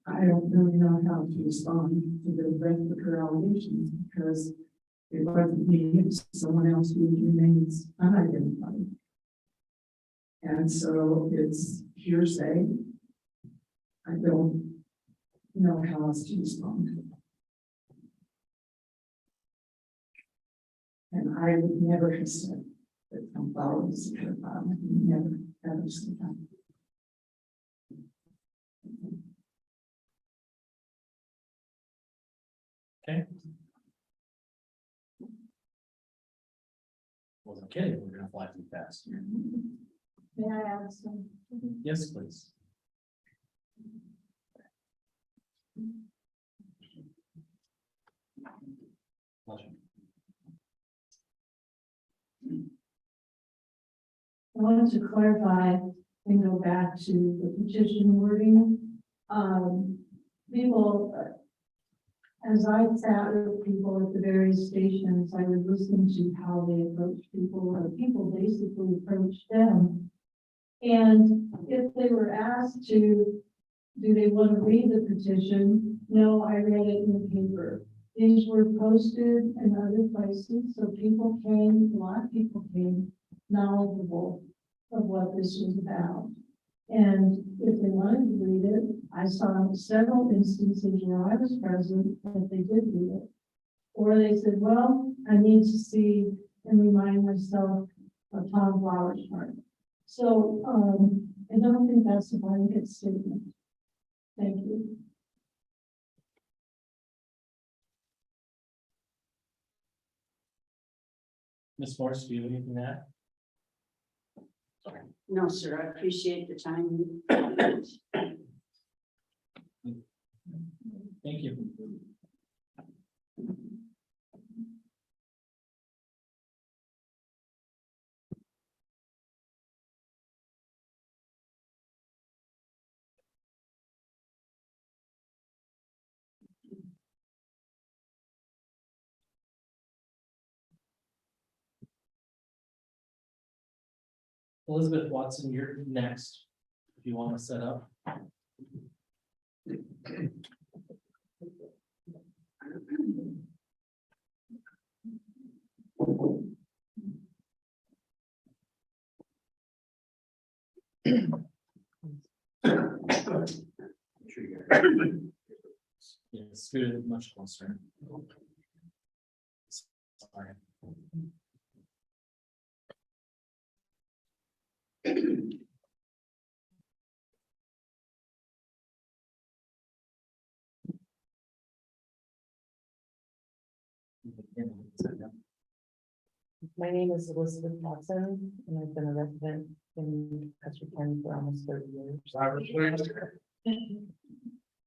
I don't really know how to respond to the rest of her allegations, because it wasn't me, it was someone else who remains unidentified. And so it's hearsay. I don't know how else to respond. And I would never have said that some flowers are found. Never, ever said that. Okay. Wasn't kidding, we're gonna fly too fast. May I add some? Yes, please. Pleasure. I wanted to clarify and go back to the petition wording. People, as I sat with people at the various stations, I would listen to how they approach people, or people basically approach them. And if they were asked to, do they want to read the petition? No, I read it in the paper. These were posted in other places, so people came, a lot of people came knowledgeable of what this was about. And if they wanted to read it, I saw several instances where I was present that they did read it. Or they said, well, I need to see and remind myself of Tom Flowers' part. So, I don't think that's a blanket statement. Thank you. Ms. Morris, do you have anything to add? No, sir, I appreciate the time. Thank you. Elizabeth Watson, you're next, if you want to set up. Yeah, scoot it much closer. Sorry. My name is Elizabeth Watson, and I've been a resident in Custer County for almost 30 years.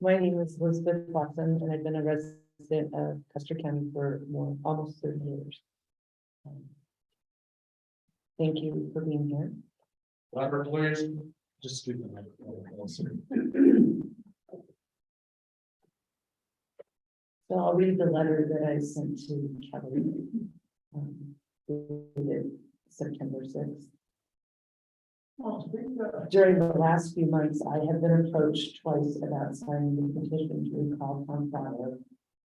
My name is Elizabeth Watson, and I've been a resident of Custer County for almost 30 years. Thank you for being here. Robert, please. Just scoot the microphone closer. So I'll read the letter that I sent to Kelly. Dated September 6th. During the last few months, I have been approached twice about signing the petition to recall Tom Flower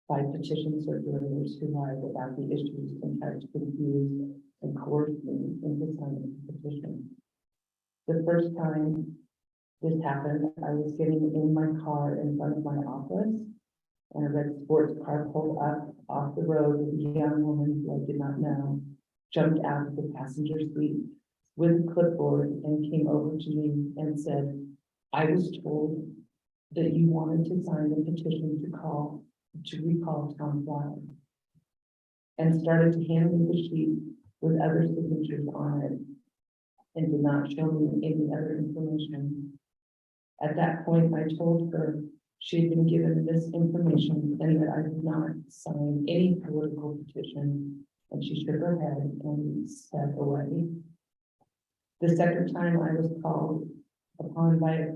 by petition circulators who lied about the issues and tried to confuse and coerce me into signing the petition. The first time this happened, I was getting in my car in front of my office, and a red sports car pulled up off the road with a young woman who I did not know, jumped out of the passenger seat with a clipboard and came over to me and said, I was told that you wanted to sign a petition to recall Tom Flower, and started to hand me the sheet with other signatures on it and did not show me any other information. At that point, I told her she had been given this information and that I did not sign any political petition, and she shook her head and sped away. The second time I was called upon by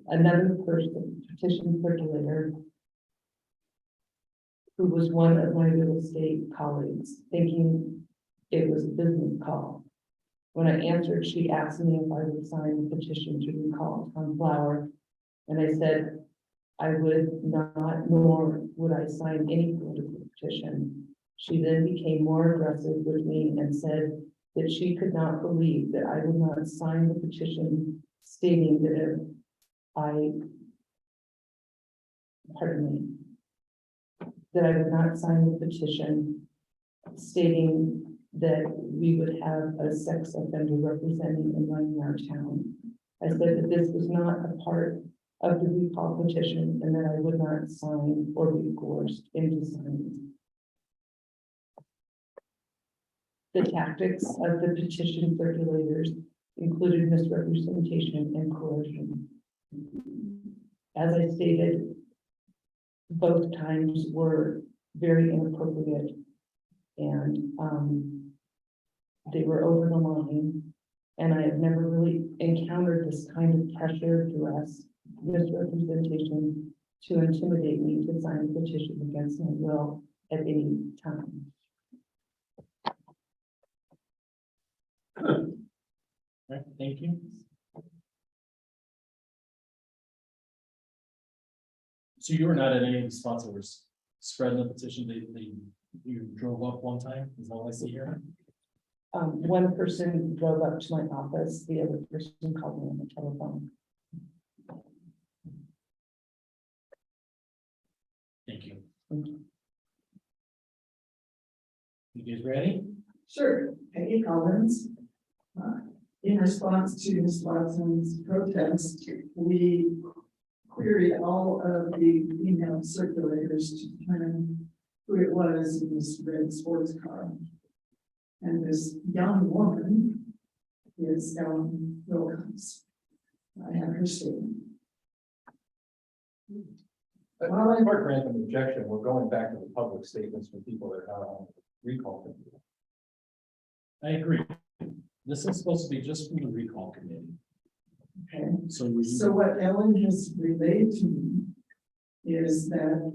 another person, petition circulator, who was one of my real estate colleagues, thinking it was a business call. When I answered, she asked me if I would sign the petition to recall Tom Flower, and I said I would not, nor would I sign any political petition. She then became more aggressive with me and said that she could not believe that I would not sign the petition, stating that if that I would not sign the petition, stating that we would have a sex offender representing and running our town. I said that this was not a part of the recall petition and that I would not sign or be coerced into signing. The tactics of the petition circulators included misrepresentation and coercion. As I stated, both times were very inappropriate and they were over the line. And I have never really encountered this kind of pressure, duress, misrepresentation to intimidate me to sign a petition against my will at any time. Right, thank you. So you were not at any of the spots that were spreading the petition, you drove up one time, is all I see here? One person drove up to my office, the other person called me on the telephone. Thank you. You guys ready? Sure, Peggy Collins. In response to Ms. Watson's protest, we queried all of the email circulators to determine who it was in this red sports car. And this young woman is Ellen Wilkins. I have her statement. But while I grant an objection, we're going back to the public statements from people that are not on the recall committee. I agree. This is supposed to be just from the recall committee. Okay. So So what Ellen has relayed to me is that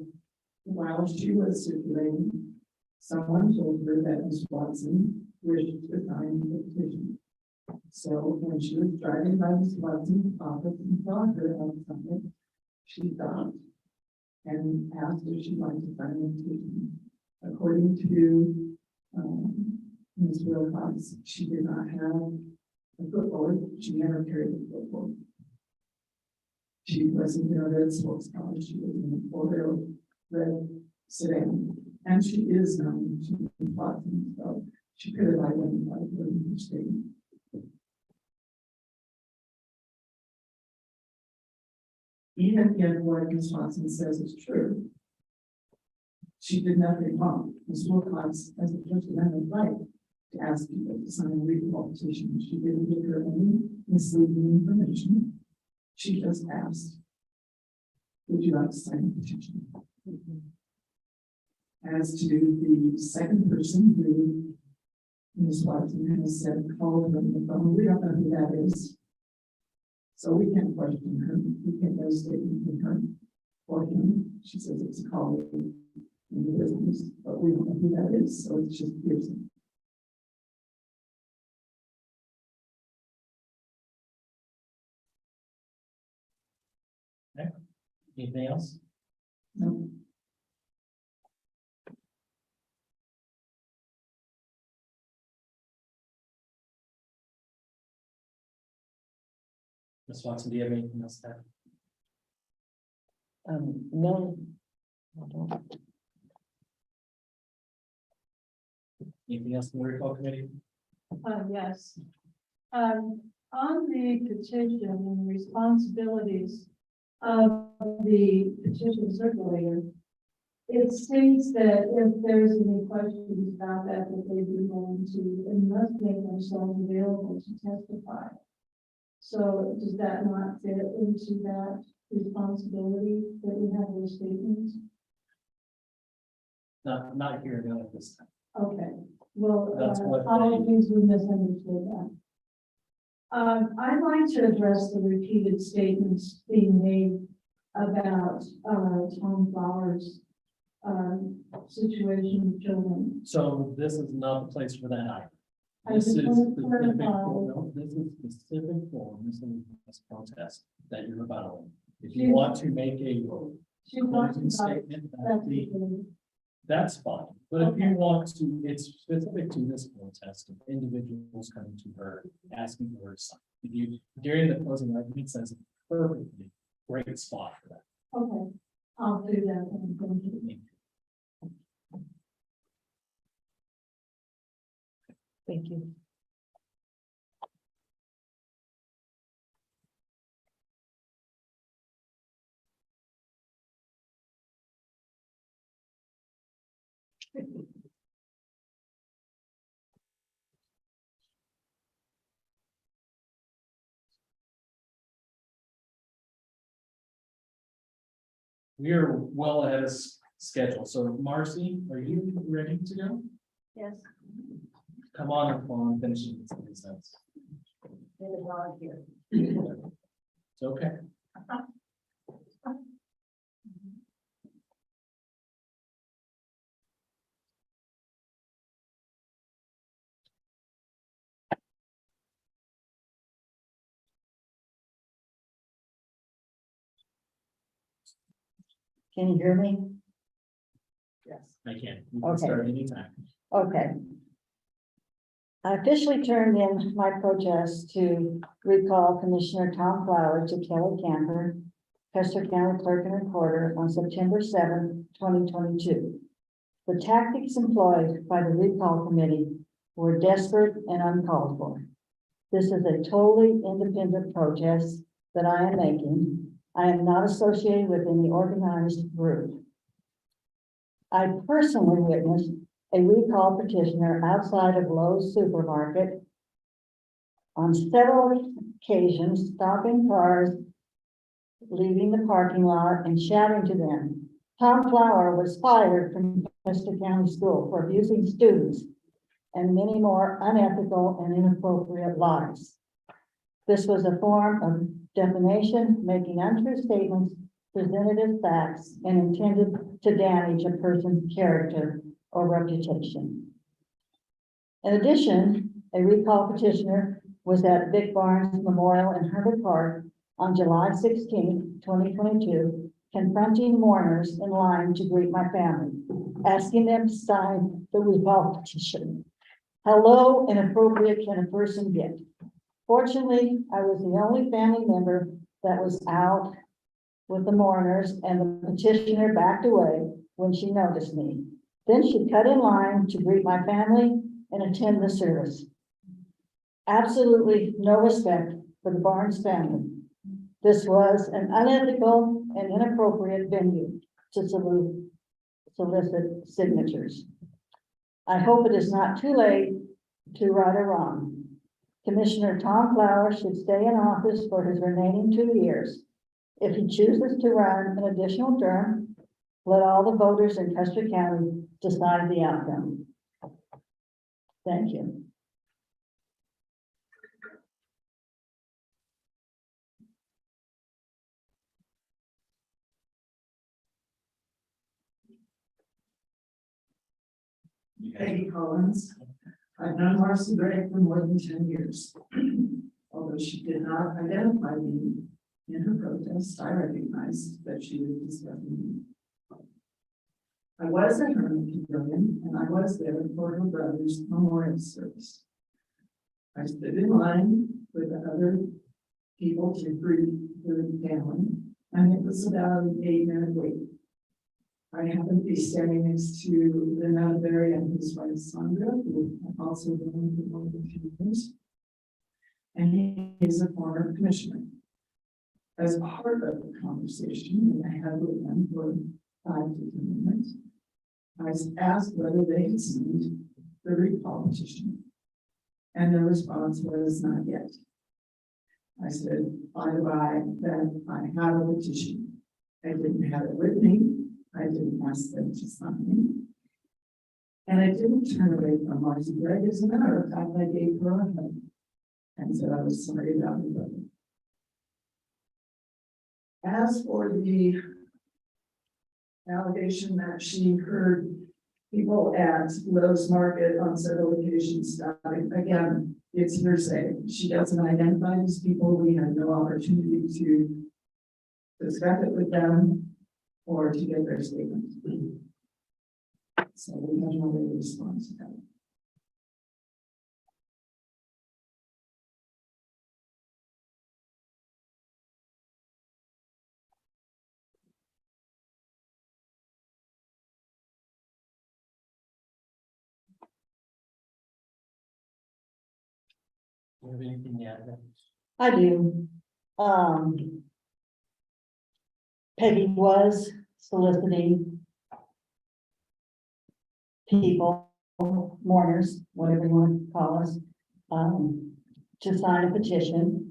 while she was circulating, someone told her that Ms. Watson wished to sign the petition. So when she was driving by Ms. Watson's office and saw her on something, she stopped and asked if she'd like to sign the petition. According to Ms. Wilcox, she did not have a footboard. She never carried a footboard. She wasn't in a red sports car. She was in a 4-wheel red sedan. And she is known to Ms. Watson, so she could have identified her in her statement. Even if what Ms. Watson says is true, she did nothing wrong. Ms. Wilcox has a First Amendment right to ask people to sign a recall petition. She didn't give her any misleading information. She just asked, would you like to sign a petition? As to the second person who Ms. Watson has said called on the phone, we don't know who that is. So we can't question her. We can't get a statement from her or him. She says it's a colleague in the business, but we don't know who that is. So it's just piercing. anything else? No. Ms. Watson, do you have anything else to add? No. I don't. Anything else in the recall committee? Yes. On the petition and responsibilities of the petition circulator, it states that if there's any questions about that, that they'd be willing to and must make themselves available to testify. So does that not fit into that responsibility that we have those statements? Not here, no, at this time. Okay, well, That's what they- apologies, we misunderstood that. I'd like to address the repeated statements being made about, Tom Flowers' situation with children. So this is not the place for that either. I This is just want to specific, clarify. no, this is specific for this protest that you're about. If you want to make a She talked closing about statement, that. that's fine. But if you want to, it's specific to this protest of individuals coming to her, asking for her sign. If you, during the closing argument, says perfectly great spot for that. Okay, I'll do that. Thank you. Thank you. We are well ahead of schedule. So Marcy, are you ready to go? Yes. Come on up while I'm finishing this sentence. It's okay. Can you hear me? Yes. I can. You can Okay. start anytime. Okay. I officially turned in my protest to recall Commissioner Tom Flower to Kelly Camper, Custer County Clerk and Recorder on September 7th, 2022. The tactics employed by the recall committee were desperate and uncalled for. This is a totally independent protest that I am making. I am not associated with any organized group. I personally witnessed a recall petitioner outside of Lowe's supermarket on several occasions, stopping cars, leaving the parking lot and shouting to them. Tom Flower was fired from Custer County School for abusing students and many more unethical and inappropriate lies. This was a form of defamation, making untrue statements presented as facts and intended to damage a person's character or reputation. In addition, a recall petitioner was at Vic Barnes Memorial in Herbert Park on July 16, 2022, confronting mourners in line to greet my family, asking them to sign the recall petition. How low and appropriate can a person get? Fortunately, I was the only family member that was out with the mourners, and the petitioner backed away when she noticed me. Then she cut in line to greet my family and attend the service. Absolutely no respect for the Barnes family. This was an unethical and inappropriate venue to solicit signatures. I hope it is not too late to right a wrong. Commissioner Tom Flower should stay in office for his remaining 2 years. If he chooses to run an additional term, let all the voters in Custer County decide the outcome. Thank you. Peggy Collins. I've known Marcy Gray for more than 10 years. Although she did not identify me in her protest, I recognized that she was discussing me. I was at her pavilion and I was there for her brother's memorial service. I stood in line with the other people to greet the family, and it was about an 8-minute wait. I happened to be standing next to Lynette Berry and his wife Sandra, who have also been on for more than 2 years. And he is a former commissioner. As part of the conversation that I had with them for 5 to 10 minutes, I was asked whether they had signed the recall petition. And the response was not yet. I said, by the by, that I have a petition. I didn't have it with me. I didn't ask them to sign it. And I didn't turn away from Marcy Gregg. As a matter of fact, I gave her a hug and said I was sorry about the brother. As for the allegation that she heard people at Lowe's Market on several occasions stopping, again, it's hearsay. She doesn't identify these people. We had no opportunity to discuss it with them or to get their statements. So we have no way to respond to that. Do you have anything to add? I do. Peggy was soliciting people, mourners, whatever you want to call us, to sign a petition.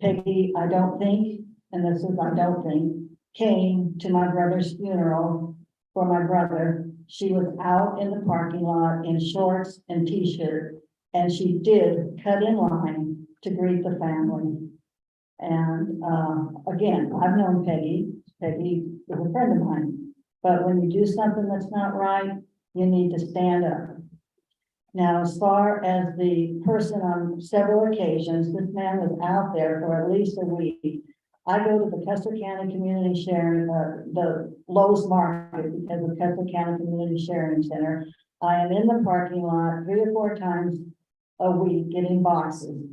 Peggy, I don't think, and this is I don't think, came to my brother's funeral for my brother. She was out in the parking lot in shorts and t-shirt, and she did cut in line to greet the family. And, again, I've known Peggy. Peggy is a friend of mine. But when you do something that's not right, you need to stand up. Now, as far as the person on several occasions, this man was out there for at least a week. I go to the Custer County Community Sharing, the Lowe's Market because of Custer County Community Sharing Center. I am in the parking lot 3 or 4 times a week getting boxes.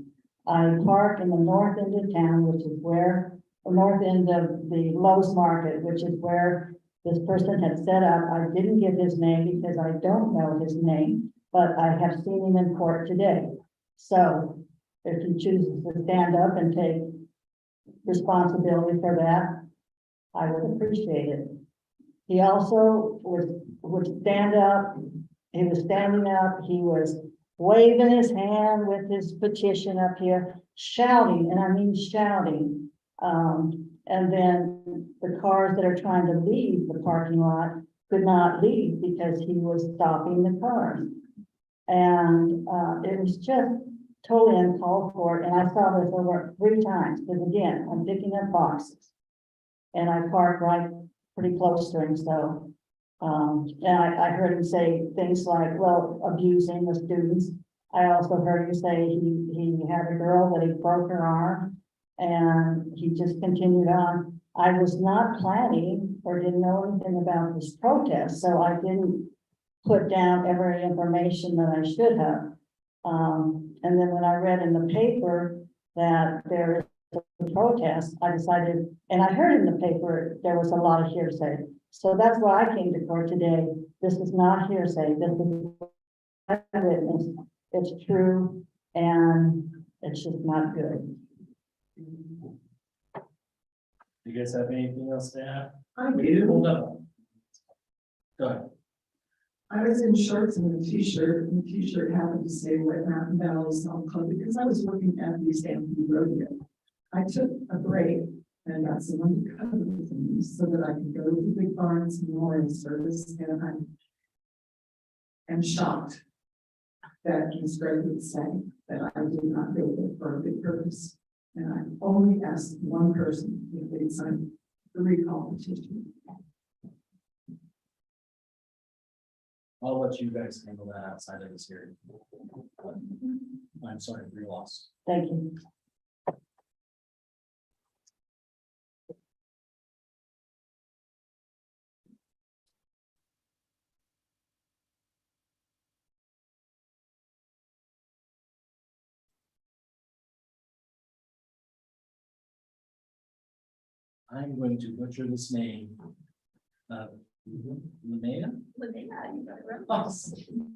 I park in the north end of town, which is where, the north end of the Lowe's Market, which is where this person had set up. I didn't give his name because I don't know his name, but I have seen him in court today. So if he chooses to stand up and take responsibility for that, I would appreciate it. He also would stand up. He was standing up. He was waving his hand with his petition up here, shouting, and I mean shouting. And then the cars that are trying to leave the parking lot could not leave because he was stopping the cars. And it was just totally uncalled for. And I saw this over 3 times, because again, I'm picking up boxes. And I park right pretty close to him, so. And I heard him say things like, well, abusing the students. I also heard him say he had a girl that he broke her arm, and he just continued on. I was not planning or didn't know anything about this protest, so I didn't put down every information that I should have. And then when I read in the paper that there is a protest, I decided, and I heard in the paper, there was a lot of hearsay. So that's why I came to court today. This is not hearsay. This is a witness. It's true, and it's just not good. You guys have anything else to add? I do. Hold up. Go ahead. I was in shorts and a t-shirt, and the t-shirt happened to say Wet Mountain Valley Salt Club because I was working at the Stampede Rodeo. I took a break and got someone to cover things so that I could go to the Big Barns Memorial Service, and I am shocked that Ms. Gregg would say that I did not go there for a good purpose. And I only asked one person if they'd sign the recall petition. I'll let you guys handle that outside of this hearing. I'm sorry for your loss. Thank you. I'm going to butcher this name. Linnea? Linnea, you got it right. Awesome.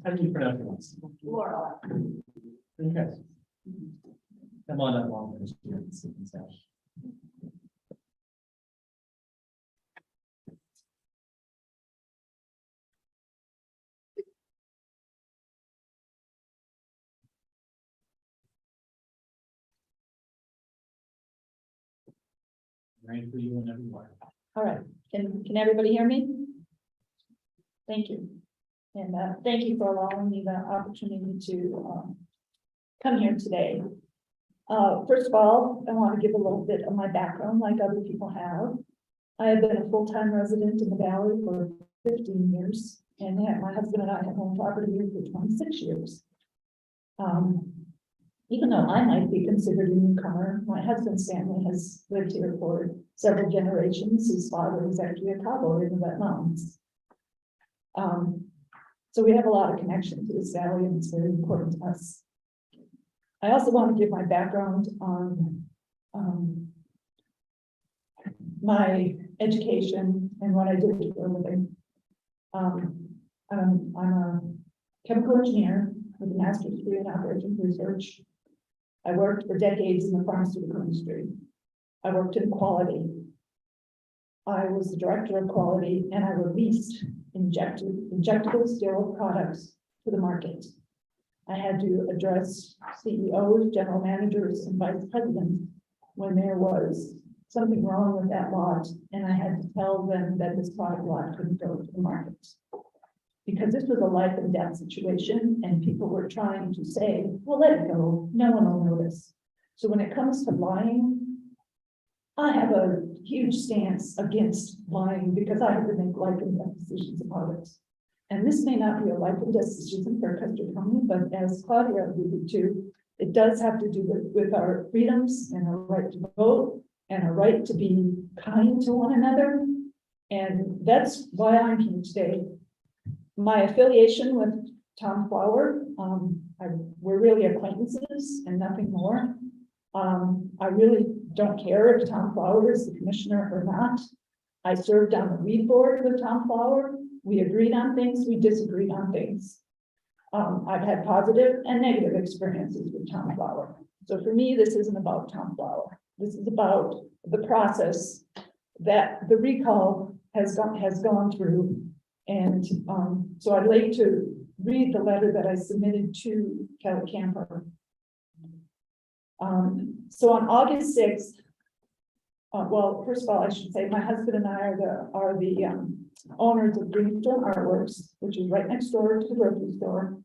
How do you pronounce your last name? Laurel. Okay. Come on up, long. Ready for you whenever you are. All right, can everybody hear me? Thank you. And thank you for allowing me the opportunity to come here today. First of all, I want to give a little bit of my background like other people have. I have been a full-time resident in the valley for 15 years, and yet my husband and I have owned property here for 26 years. Even though I might be considered a newcomer, my husband's family has lived here for several generations. His father was actually a cowboy in the Wet Mountains. So we have a lot of connection to this valley, and it's very important to us. I also want to give my background on my education and what I did for a living. I'm a chemical engineer with a master's degree in operations research. I worked for decades in the pharmaceutical industry. I worked in quality. I was the director of quality, and I released injectable sterile products to the market. I had to address CEOs, general managers, and vice presidents when there was something wrong with that lot, and I had to tell them that this product lot couldn't go to the market. Because this was a life and death situation, and people were trying to say, well, let it go, no one will notice. So when it comes to lying, I have a huge stance against lying because I have to make life and death decisions about it. And this may not be a life and death decision for Custer County, but as Claudia alluded to, it does have to do with our freedoms and our right to vote and our right to be kind to one another. And that's why I'm here today. My affiliation with Tom Flower, we're really acquaintances and nothing more. I really don't care if Tom Flower is the commissioner or not. I served on the weed board with Tom Flower. We agreed on things, we disagreed on things. I've had positive and negative experiences with Tom Flower. So for me, this isn't about Tom Flower. This is about the process that the recall has gone through. And so I'd like to read the letter that I submitted to Kelly Camper. So on August 6th, well, first of all, I should say my husband and I are the owners of Greenstone Artworks, which is right next door to the grocery store.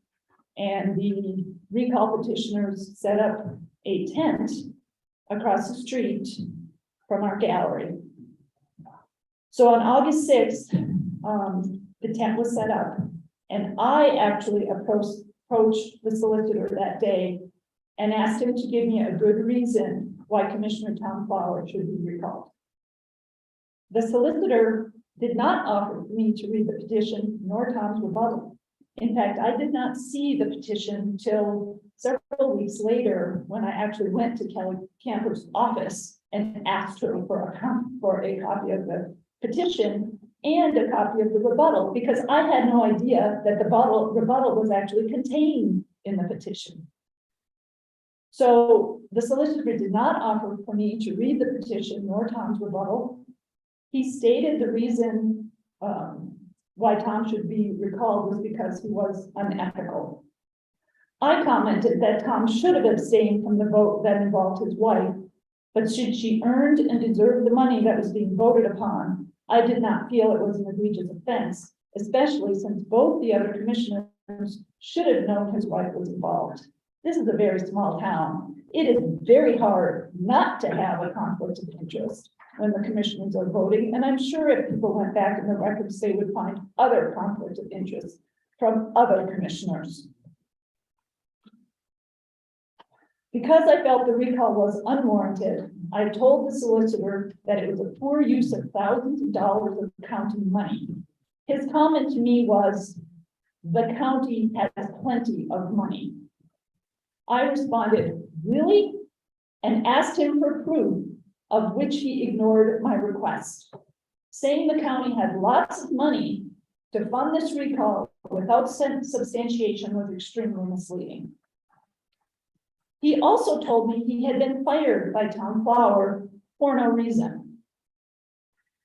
And the recall petitioners set up a tent across the street from our gallery. So on August 6th, the tent was set up, and I actually approached the solicitor that day and asked him to give me a good reason why Commissioner Tom Flower should be recalled. The solicitor did not offer me to read the petition nor Tom's rebuttal. In fact, I did not see the petition till several weeks later when I actually went to Kelly Camper's office and asked her for a copy of the petition and a copy of the rebuttal, because I had no idea that the rebuttal was actually contained in the petition. So the solicitor did not offer for me to read the petition nor Tom's rebuttal. He stated the reason why Tom should be recalled was because he was unethical. I commented that Tom should have abstained from the vote that involved his wife, but should she earned and deserved the money that was being voted upon, I did not feel it was an egregious offense, especially since both the other commissioners should have known his wife was involved. This is a very small town. It is very hard not to have a conflict of interest when the commissioners are voting. And I'm sure if people went back in the records, they would find other conflicts of interest from other commissioners. Because I felt the recall was unwarranted, I told the solicitor that it was a poor use of thousands of dollars of county money. His comment to me was, the county has plenty of money. I responded, really? And asked him for proof, of which he ignored my request. Saying the county had lots of money to fund this recall without substantiation was extremely misleading. He also told me he had been fired by Tom Flower for no reason.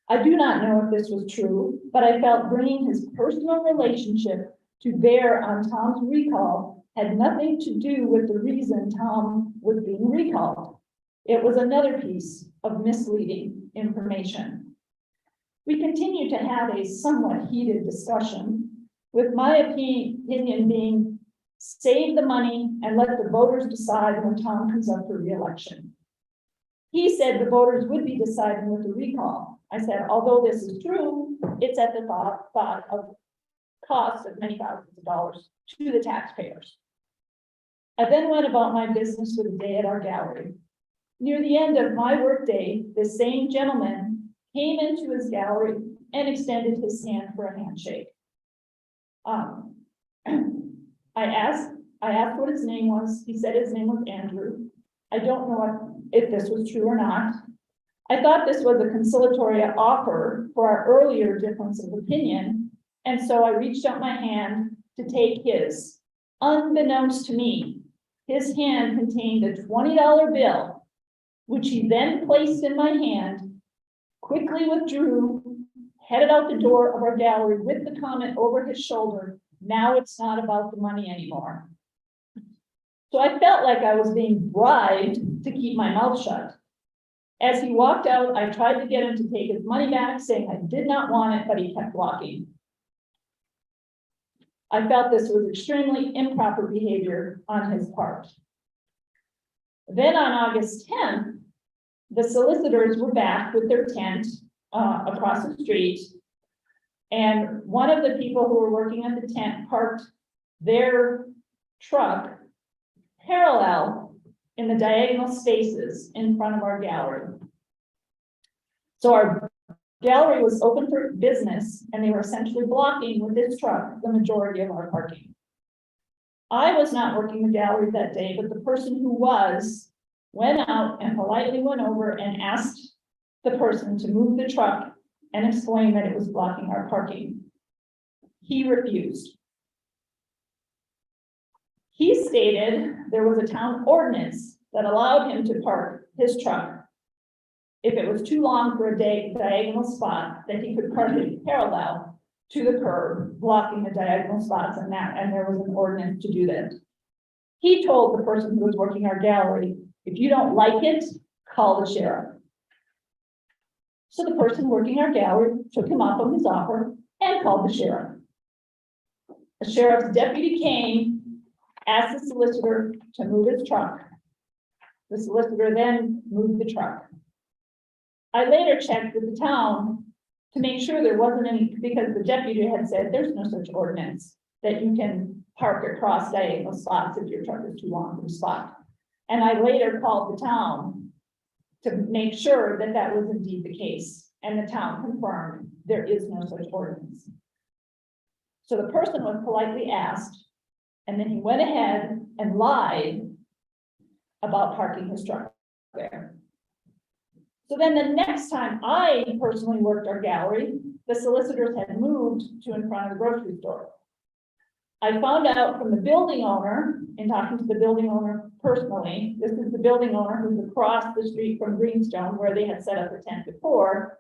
I do not know if this was true, but I felt bringing his personal relationship to bear on Tom's recall had nothing to do with the reason Tom was being recalled. It was another piece of misleading information. We continued to have a somewhat heated discussion, with my opinion being, save the money and let the voters decide when Tom comes up for re-election. He said the voters would be deciding with the recall. I said, although this is true, it's at the thought of costs of many thousands of dollars to the taxpayers. I then went about my business for the day at our gallery. Near the end of my workday, the same gentleman came into his gallery and extended his hand for a handshake. I asked what his name was. He said his name was Andrew. I don't know if this was true or not. I thought this was a conciliatory offer for our earlier difference of opinion, and so I reached out my hand to take his. Unbeknownst to me, his hand contained a $20 bill, which he then placed in my hand, quickly withdrew, headed out the door of our gallery with the comment over his shoulder, "Now it's not about the money anymore." So I felt like I was being bribed to keep my mouth shut. As he walked out, I tried to get him to take his money back, saying I did not want it, but he kept walking. I felt this was extremely improper behavior on his part. Then on August 10th, the solicitors were back with their tent across the street. And one of the people who were working at the tent parked their truck parallel in the diagonal spaces in front of our gallery. So our gallery was open for business, and they were essentially blocking with this truck the majority of our parking. I was not working the gallery that day, but the person who was went out and politely went over and asked the person to move the truck and explain that it was blocking our parking. He refused. He stated there was a town ordinance that allowed him to park his truck if it was too long for a diagonal spot, that he could park it parallel to the curb, blocking the diagonal spots, and there was an ordinance to do that. He told the person who was working our gallery, "If you don't like it, call the sheriff." So the person working our gallery took him up on his offer and called the sheriff. The sheriff's deputy came, asked the solicitor to move his truck. The solicitor then moved the truck. I later checked with the town to make sure there wasn't any, because the deputy had said there's no such ordinance that you can park across diagonal spots if your truck is too long for the spot. And I later called the town to make sure that that was indeed the case, and the town confirmed there is no such ordinance. So the person was politely asked, and then he went ahead and lied about parking his truck there. So then the next time I personally worked our gallery, the solicitors had moved to in front of the grocery store. I found out from the building owner, in talking to the building owner personally, this is the building owner who's across the street from Greenstone where they had set up a tent before,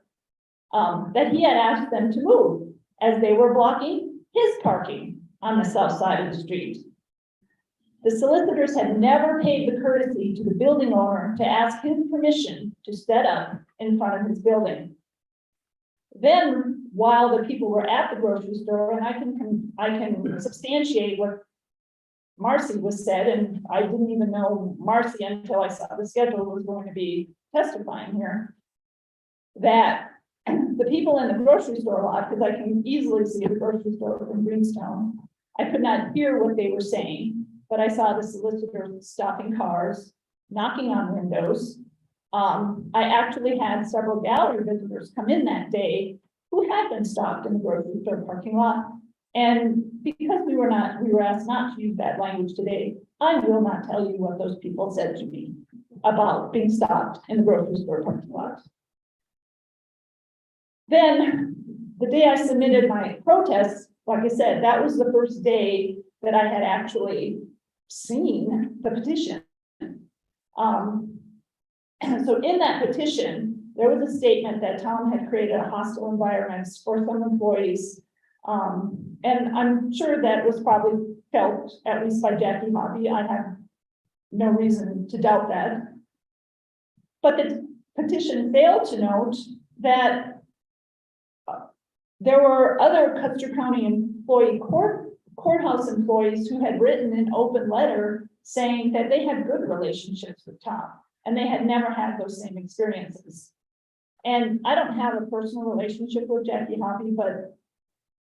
that he had asked them to move as they were blocking his parking on the south side of the street. The solicitors had never paid the courtesy to the building owner to ask his permission to set up in front of his building. Then, while the people were at the grocery store, and I can substantiate what Marcy was said, and I didn't even know Marcy until I saw the schedule was going to be testifying here, that the people in the grocery store lot, because I can easily see the grocery store from Greenstone, I could not hear what they were saying. But I saw the solicitors stopping cars, knocking on windows. I actually had several gallery visitors come in that day who had been stopped in the grocery store parking lot. And because we were asked not to use that language today, I will not tell you what those people said to me about being stopped in the grocery store parking lot. Then the day I submitted my protest, like I said, that was the first day that I had actually seen the petition. So in that petition, there was a statement that town had created a hostile environment for some employees. And I'm sure that was probably felt, at least by Jackie Hobby. I have no reason to doubt that. But the petition failed to note that there were other Custer County employee courthouse employees who had written an open letter saying that they had good relationships with Tom, and they had never had those same experiences. And I don't have a personal relationship with Jackie Hobby, but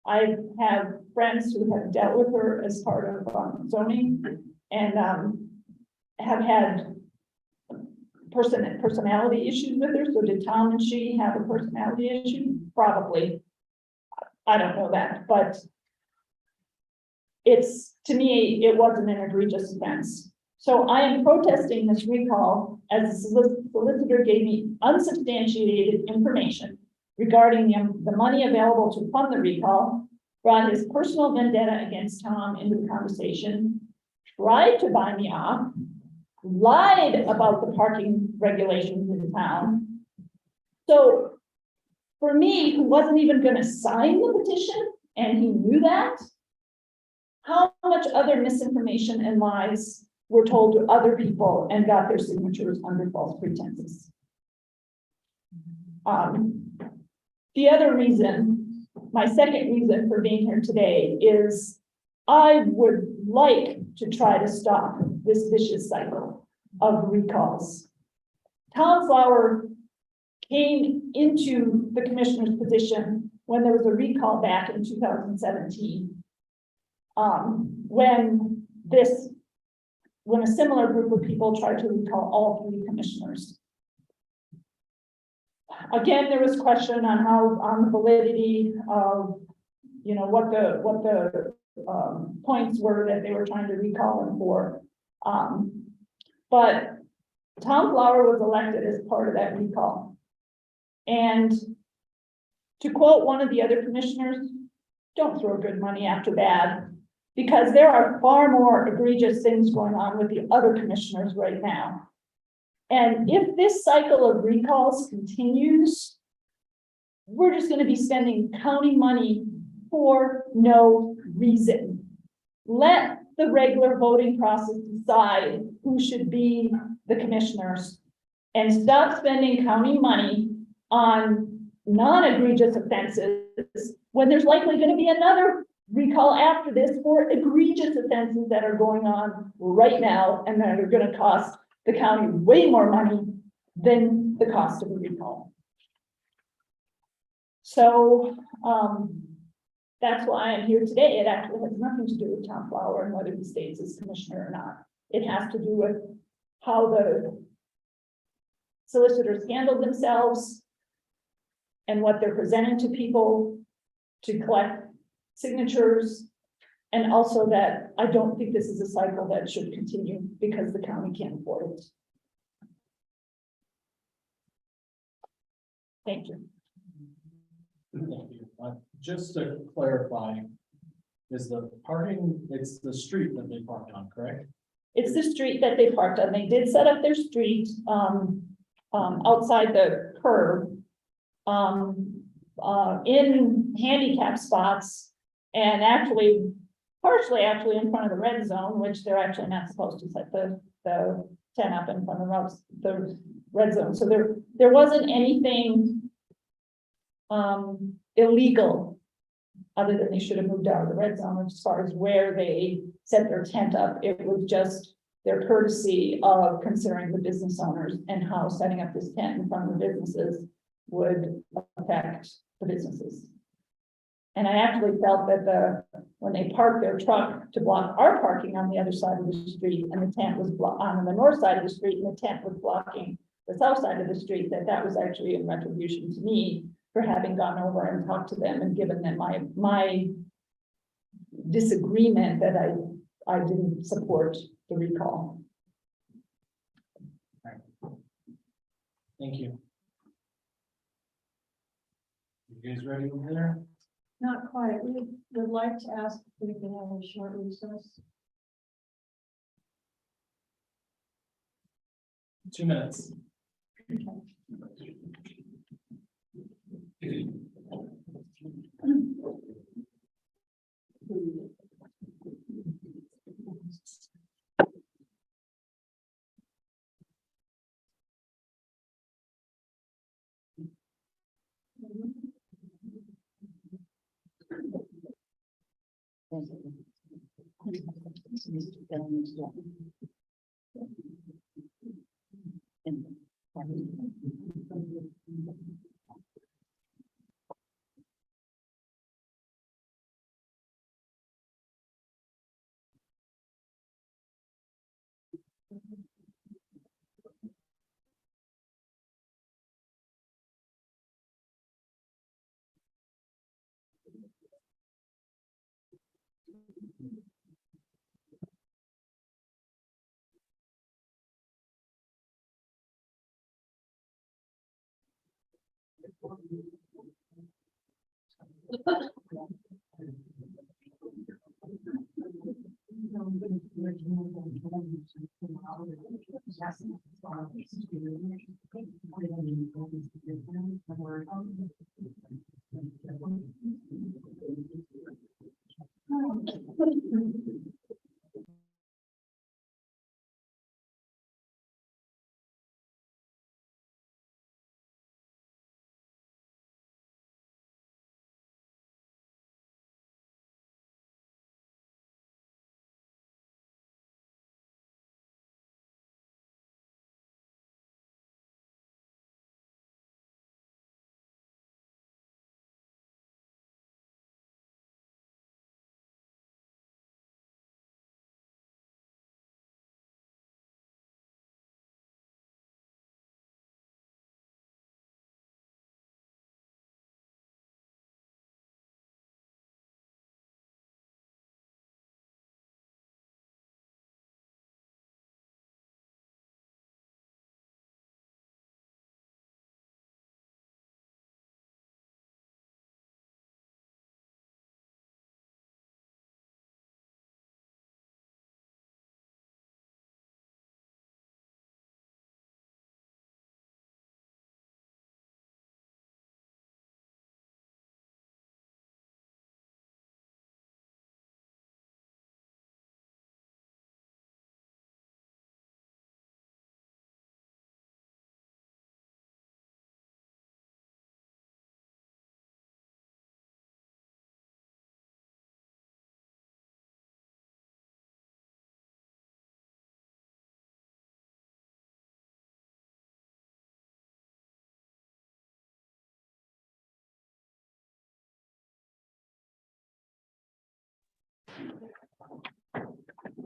I have friends who have dealt with her as part of zoning, and have had personality issues with her. So did Tom and she have a personality issue? Probably. I don't know that, but to me, it wasn't an egregious offense. So I am protesting this recall as the solicitor gave me unsubstantiated information regarding the money available to fund the recall, brought his personal vendetta against Tom into the conversation, tried to buy me off, lied about the parking regulations in town. So for me, who wasn't even gonna sign the petition, and he knew that, how much other misinformation and lies were told to other people and got their signatures under false pretenses. The other reason, my second reason for being here today is I would like to try to stop this vicious cycle of recalls. Tom Flower came into the commissioner's position when there was a recall back in 2017. When a similar group of people tried to recall all 3 commissioners. Again, there was question on the validity of, you know, what the points were that they were trying to recall him for. But Tom Flower was elected as part of that recall. And to quote one of the other commissioners, don't throw good money after bad, because there are far more egregious things going on with the other commissioners right now. And if this cycle of recalls continues, we're just going to be spending county money for no reason. Let the regular voting process decide who should be the commissioners, and stop spending county money on non-egregious offenses when there's likely going to be another recall after this for egregious offenses that are going on right now and that are going to cost the county way more money than the cost of a recall. So that's why I'm here today. It actually has nothing to do with Tom Flower and whether he stays as commissioner or not. It has to do with how the solicitors handle themselves and what they're presenting to people to collect signatures. And also that I don't think this is a cycle that should continue because the county can't afford it. Thank you. Thank you. Just to clarify, is the parking, it's the street that they parked on, correct? It's the street that they parked on. They did set up their street outside the curb in handicap spots, and actually partially actually in front of the red zone, which they're actually not supposed to set the tent up in front of the red zone. So there wasn't anything illegal other than they should have moved out of the red zone as far as where they set their tent up. It was just their courtesy of considering the business owners and how setting up this tent in front of the businesses would affect the businesses. And I actually felt that when they parked their truck to block our parking on the other side of the street, and the tent was on the north side of the street, and the tent was blocking the south side of the street, that was actually in retribution to me for having gone over and talked to them and given them my disagreement that I didn't support the recall. Thank you. You guys ready over there? Not quite. We would like to ask if we can have a short recess. 2 minutes.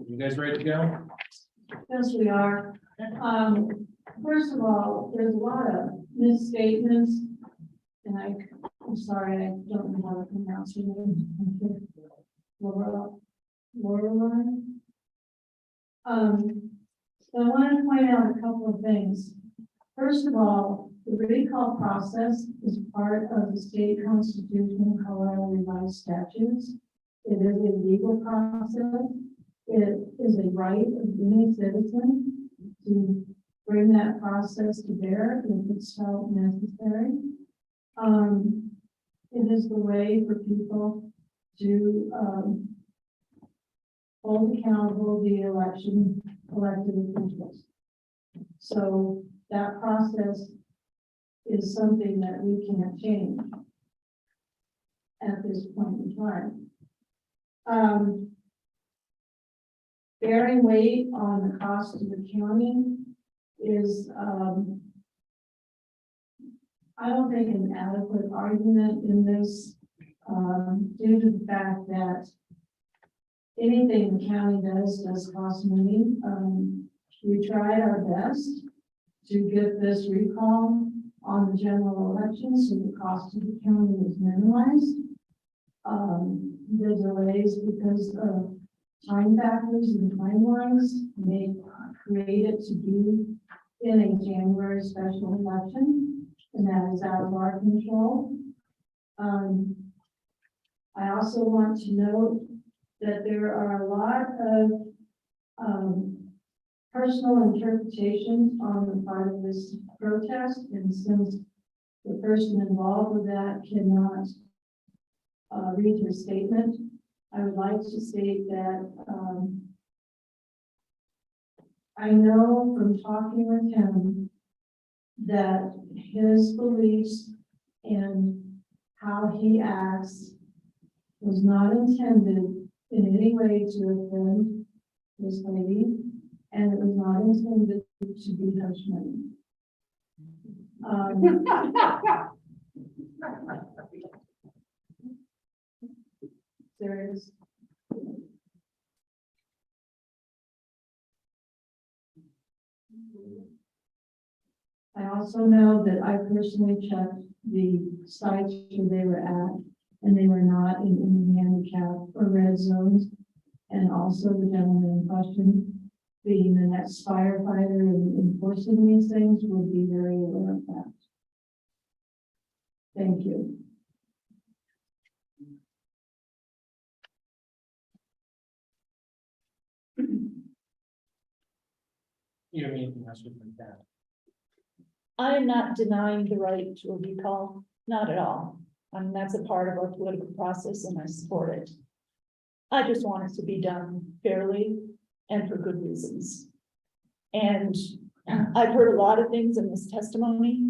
You guys ready to go? Yes, we are. First of all, there's a lot of misstatements. And I'm sorry, I don't know how to pronounce your name. Lorelei. So I want to point out a couple of things. First of all, the recall process is part of the state constitution, Colorado revised statutes. It is a legal process. It is a right of any citizen to bring that process to bear if it's so necessary. It is the way for people to hold accountable the elected officials. So that process is something that we can't change at this point in time. Bearing weight on the cost of the county is, I don't think an adequate argument in this, due to the fact that anything the county does cost money. We tried our best to get this recall on the general election, so the cost of the county was minimized. The delays because of time factors and timelines may create it to be in a January special election, and that is out of our control. I also want to note that there are a lot of personal interpretations on the part of this protest, and since the person involved with that cannot read his statement, I would like to state that I know from talking with him that his beliefs and how he acts was not intended in any way to offend this lady, and it was not intended to be hush money. There is. I also know that I personally checked the sites where they were at, and they were not in any handicap or red zones. And also the gentleman in question, being the next firefighter and enforcing these things, would be very aware of that. Thank you. You have anything else with that? I am not denying the right to a recall, not at all. I mean, that's a part of our political process and I support it. I just want it to be done fairly and for good reasons. And I've heard a lot of things in this testimony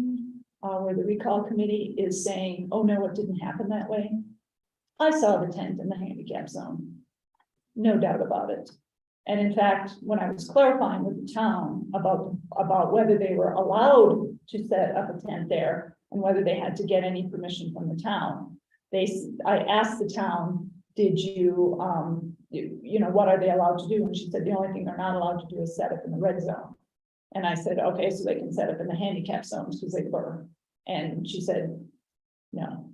where the recall committee is saying, oh, no, it didn't happen that way. I saw the tent in the handicap zone. No doubt about it. And in fact, when I was clarifying with the town about whether they were allowed to set up a tent there and whether they had to get any permission from the town, I asked the town, did you, what are they allowed to do? And she said, the only thing they're not allowed to do is set up in the red zone. And I said, okay, so they can set up in the handicap zones because they were. And she said, no.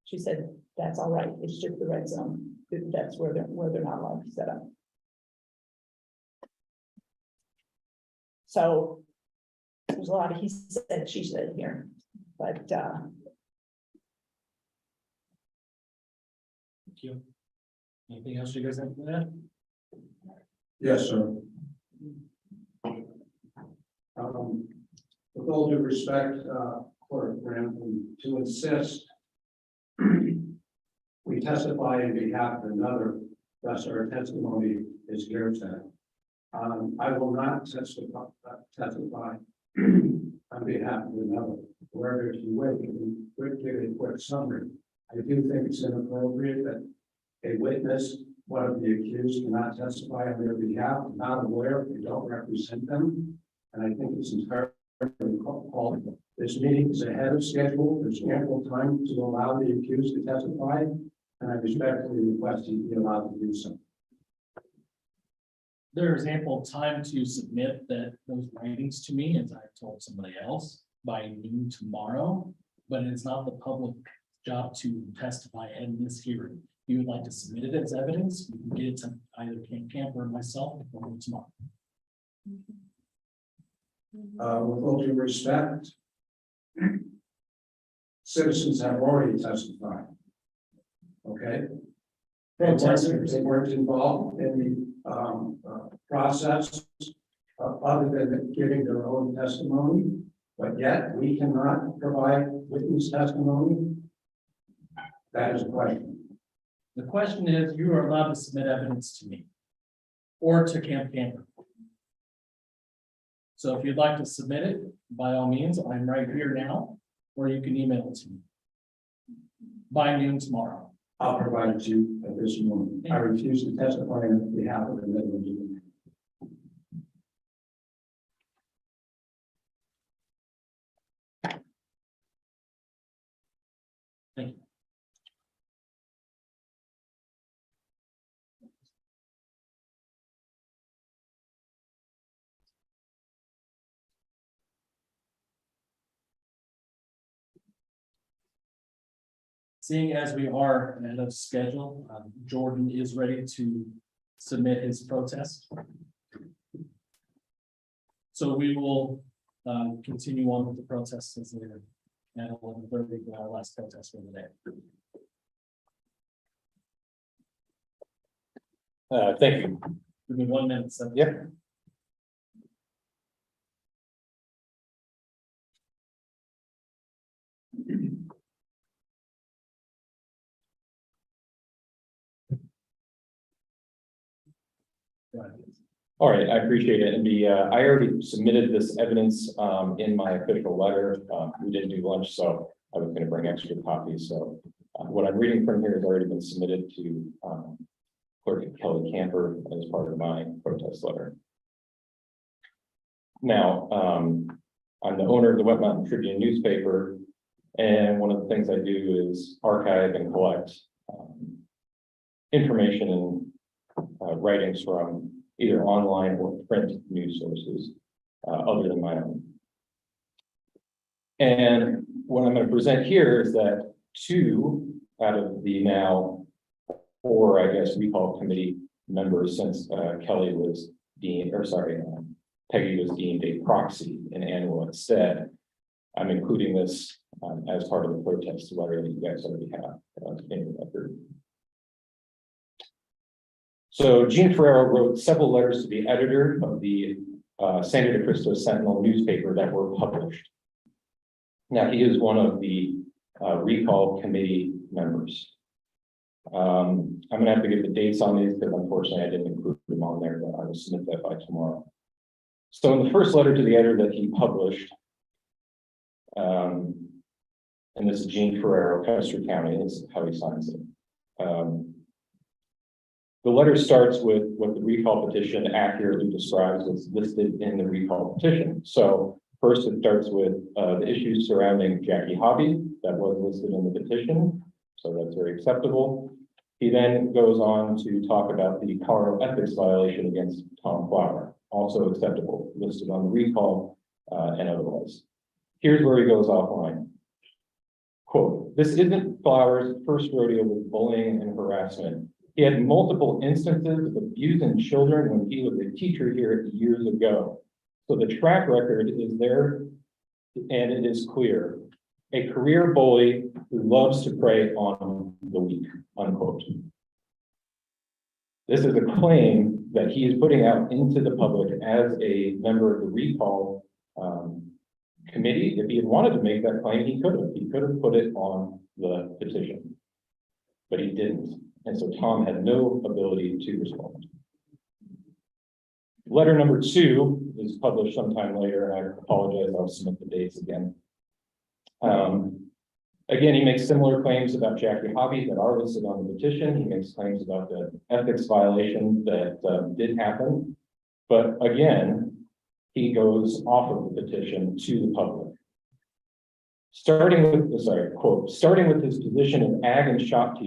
She said, that's all right. It's just the red zone. That's where they're not allowed to set up. So there's a lot of he said, she said here, but Thank you. Anything else you guys have to add? Yes, sir. With all due respect, Clerk Grantham, to insist we testify in behalf of another, thus our testimony is hearsay. I will not testify on behalf of another. Wherever you wait, give a quick summary. I do think it's inappropriate that a witness, one of the accused, cannot testify on their behalf, not aware, they don't represent them. And I think it's entirely called. This meeting is ahead of schedule. There's ample time to allow the accused to testify, and I respectfully request he be allowed to do so. There is ample time to submit those writings to me, as I told somebody else, by noon tomorrow, but it's not the public job to testify in this hearing. If you would like to submit it as evidence, you can get it to either Camper or myself before tomorrow. With all due respect, citizens have already testified. Okay? Protesters. They weren't involved in the process other than giving their own testimony, but yet we cannot provide witness testimony. That is a question. The question is, you are allowed to submit evidence to me or to Camper. So if you'd like to submit it, by all means, I'm right here now, or you can email it to me by noon tomorrow. I'll provide it to you at this moment. I refuse to testify on behalf of the Midland. Thank you. Seeing as we are ahead of schedule, Jordan is ready to submit his protest. So we will continue on with the protests as they're at 11:30, our last protest for the day. Thank you. Give me 1 minute. So. Yep. All right, I appreciate it. And I already submitted this evidence in my official letter. We didn't do lunch, so I was going to bring extra copies. So what I'm reading from here has already been submitted to Clerk Kelly Camper as part of my protest letter. Now, I'm the owner of the Wet Mountain Tribune newspaper, and one of the things I do is archive and collect information and writings from either online or print news sources other than my own. And what I'm going to present here is that 2 out of the now 4, I guess, recall committee members, since Kelly was deemed, or sorry, Peggy was deemed a proxy in annual instead. I'm including this as part of the protest letter that you guys already have in the record. So Gene Ferrero wrote several letters to the editor of the Santa de Cristo Sentinel newspaper that were published. Now, he is one of the recall committee members. I'm gonna have to get the dates on these because unfortunately I didn't include them on there, but I will submit that by tomorrow. So in the first letter to the editor that he published, and this is Gene Ferrero, Custer County, is how he signs it. The letter starts with what the recall petition accurately describes what's listed in the recall petition. So first it starts with the issues surrounding Jackie Hobby that was listed in the petition. So that's very acceptable. He then goes on to talk about the Colorado ethics violation against Tom Flower, also acceptable, listed on the recall and otherwise. Here's where he goes offline. Quote, this isn't Flower's first rodeo with bullying and harassment. He had multiple instances of abusing children when he was a teacher here years ago. So the track record is there and it is clear. A career bully who loves to prey on the weak, unquote. This is a claim that he is putting out into the public as a member of the recall committee. If he had wanted to make that claim, he could have. He could have put it on the petition, but he didn't. And so Tom had no ability to respond. Letter number 2 is published sometime later, and I apologize, I'll submit the dates again. Again, he makes similar claims about Jackie Hobby that are listed on the petition. He makes claims about the ethics violation that did happen. But again, he goes off of the petition to the public. Starting with his position of ag and shop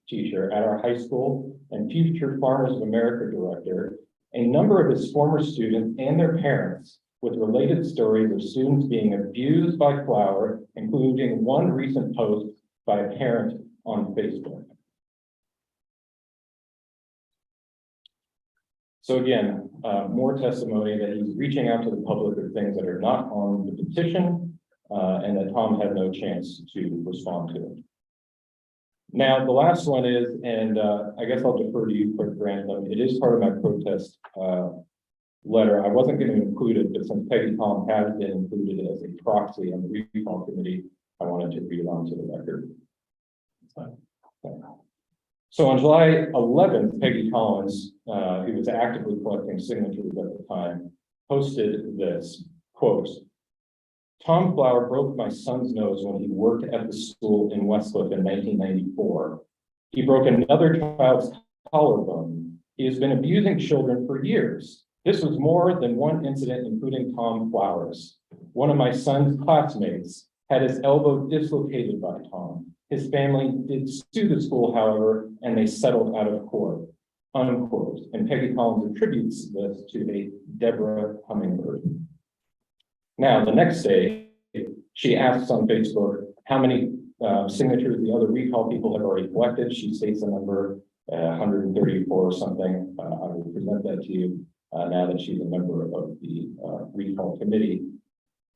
teacher at our high school and future Farmers of America director, a number of his former students and their parents with related stories of students being abused by Flower, including one recent post by a parent on Facebook. So again, more testimony that he's reaching out to the public of things that are not on the petition, and that Tom had no chance to respond to it. Now, the last one is, and I guess I'll defer to you, Clerk Grantham. It is part of my protest letter. I wasn't going to include it, but since Peggy Tom has been included as a proxy on the recall committee, I wanted to read it onto the record. So on July 11th, Peggy Collins, who was actively collecting signatures at the time, posted this, quote, Tom Flower broke my son's nose when he worked at the school in Westcliff in 1994. He broke another child's collarbone. He has been abusing children for years. This was more than one incident, including Tom Flower's. One of my son's classmates had his elbow dislocated by Tom. His family did sue the school, however, and they settled out of court, unquote. And Peggy Collins attributes this to a Deborah Hummingbird. Now, the next day, she asks on Facebook how many signatures the other recall people have already collected. She states a number, 134 or something. I will present that to you now that she's a member of the recall committee.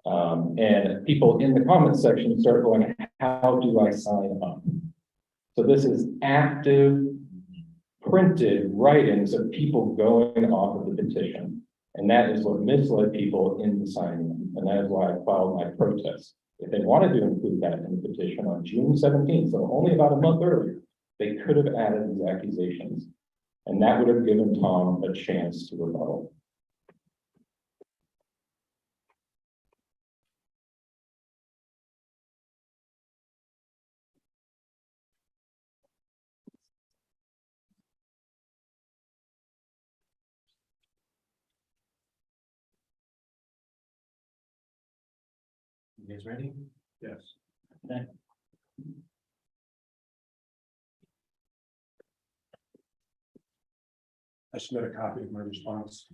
And people in the comments section start going, how do I sign up? So this is active, printed writings of people going off of the petition. And that is what misled people into signing them. And that is why I filed my protest. If they wanted to include that in the petition on June 17th, so only about a month earlier, they could have added these accusations. And that would have given Tom a chance to rebuttal. You guys ready? Yes. Okay. I submit a copy of my response.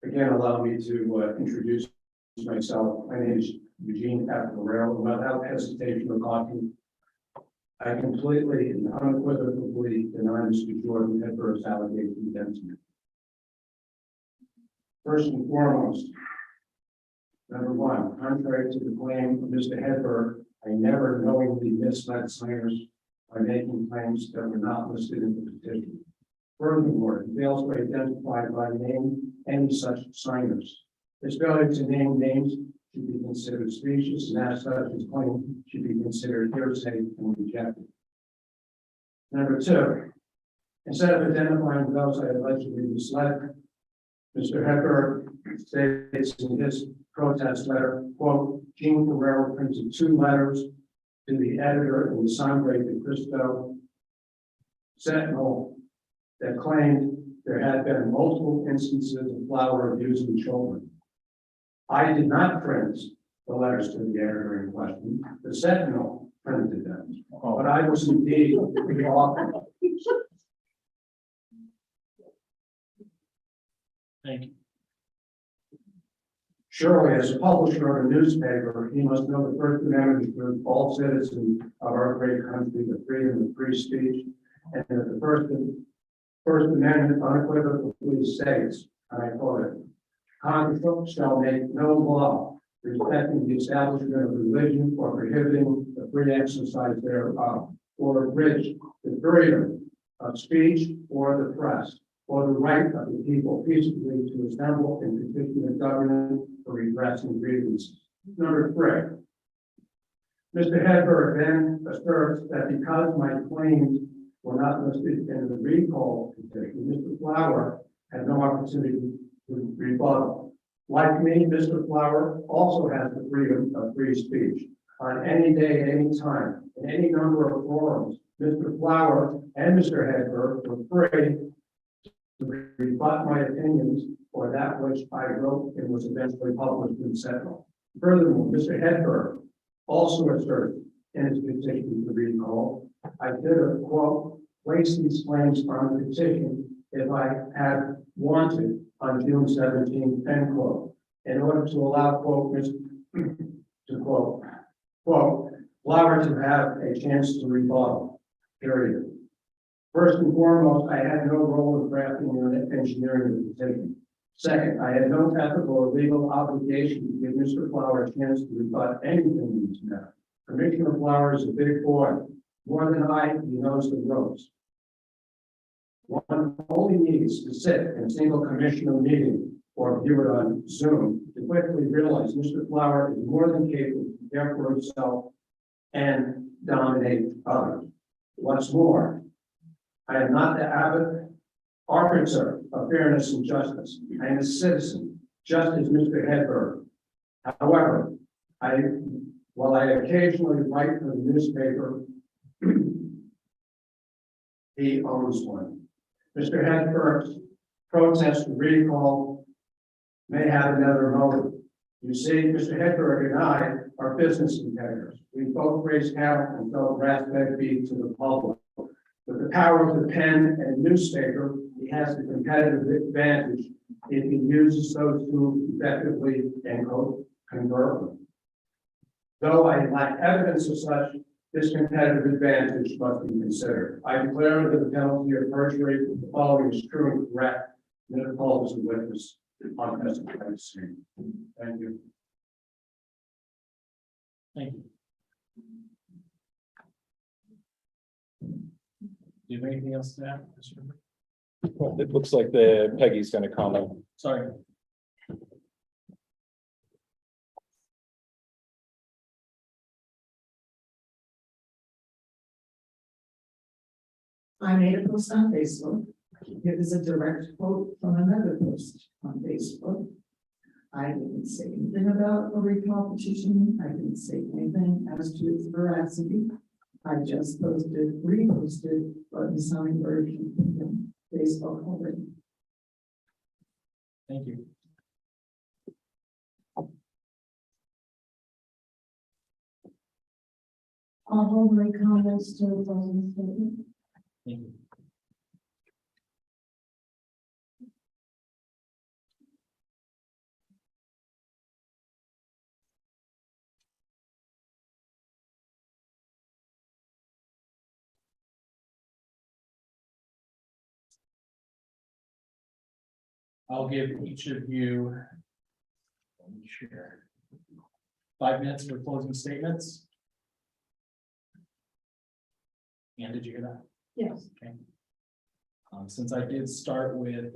Again, allow me to introduce myself. My name is Eugene Ferrero. Without hesitation or caution, I completely and unequivocally deny Mr. Jordan Hedberg's allegations against me. First and foremost, Number one, contrary to the claim of Mr. Hedberg, I never knowingly misled signers by making claims that were not listed in the petition. Furthermore, he fails to identify by name any such signers. His failure to name names should be considered specious, and as such, his claim should be considered hearsay and rejected. Number two, instead of identifying those I allegedly misled, Mr. Hedberg states in his protest letter, quote, Gene Ferrero printed 2 letters to the editor in the Sangre de Cristo Sentinel that claimed there had been multiple instances of flower abusing children. I did not print the letters to the editor in question. The Sentinel printed them, but I was indeed the author. Thank you. Surely, as a publisher of a newspaper, he must know the First Amendment is for all citizens of our great country, the freedom of free speech, and that the First Amendment unequivocally states, and I quote it, Congress shall make no law respecting the establishment of religion or prohibiting the free exercise thereof, or abridge the freedom of speech or the press, or the right of the people peacefully to assemble and petition the government for redressing grievances. Number 3. Mr. Hedberg then asserts that because my claims were not listed in the recall petition, Mr. Flower had no opportunity to rebuttal. Like me, Mr. Flower also has the freedom of free speech on any day, any time, in any number of forums. Mr. Flower and Mr. Hedberg were free to rebut my opinions or that which I wrote and was eventually published in Sentinel. Furthermore, Mr. Hedberg also asserts in his petition to recall, I did a quote, place these claims on the petition if I had wanted on June 17th, end quote, in order to allow quote, to quote, Flower to have a chance to rebuttal, period. First and foremost, I had no role in drafting or engineering the petition. Second, I had no ethical or legal obligation to give Mr. Flower a chance to rebut anything in this matter. Commissioner Flower is a big boy. More than I, he knows the ropes. One only needs to sit in a single commissioner meeting or view it on Zoom to quickly realize Mr. Flower is more than capable to care for himself and dominate others. What's more, I am not the avid arbiter of fairness and justice. I am a citizen, just as Mr. Hedberg. However, while I occasionally write for the newspaper, he owns one. Mr. Hedberg's protest recall may have another motive. You see, Mr. Hedberg and I are business competitors. We both raise cattle and sell grass-fed beef to the public. With the power of the pen and newspaper, he has the competitive advantage if he uses those tools effectively and covertly. Though I lack evidence of such, this competitive advantage must be considered. I declare under the penalty of perjury that the following is true and correct, and it calls as a witness on testifying scene. Thank you. Thank you. Do you have anything else to add? Well, it looks like Peggy's going to comment. Sorry. I made a post on Facebook. It is a direct quote from another post on Facebook. I didn't say anything about a recall petition. I didn't say anything as to its veracity. I just reposted what the signed version from Facebook already. Thank you. I'll hold my comments to the closing statement. Thank you. I'll give each of you. Let me share. 5 minutes for closing statements. And did you hear that? Yes. Since I did start with,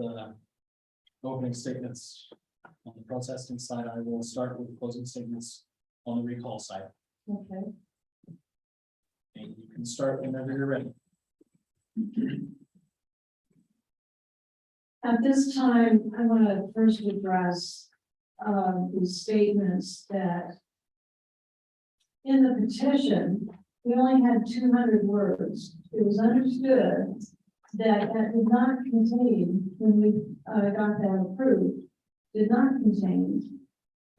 opening statements on the protesting side, I will start with closing statements on the recall side. Okay. And you can start whenever you're ready. At this time, I want to first address the statements that in the petition, we only had 200 words. It was understood that that did not contain, when we got that approved, did not contain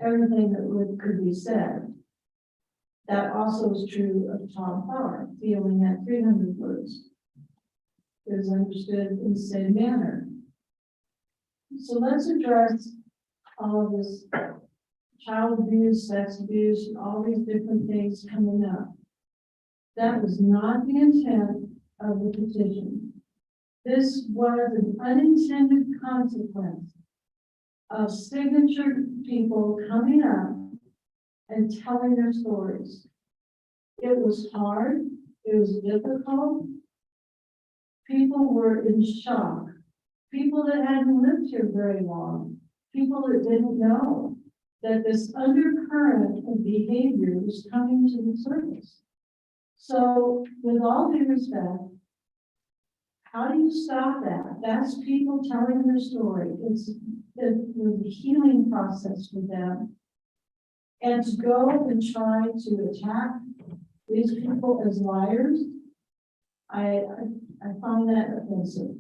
everything that could be said. That also is true of Tom Power. He only had 300 words. It was understood in the same manner. So let's address all of this child abuse, sex abuse, and all these different things coming up. That was not the intent of the petition. This was an unintended consequence of signature people coming up and telling their stories. It was hard, it was difficult. People were in shock. People that hadn't lived here very long, people that didn't know that this undercurrent of behavior was coming to the surface. So with all due respect, how do you stop that? That's people telling their story. It was a healing process for them. And to go and try to attack these people as liars, I find that offensive.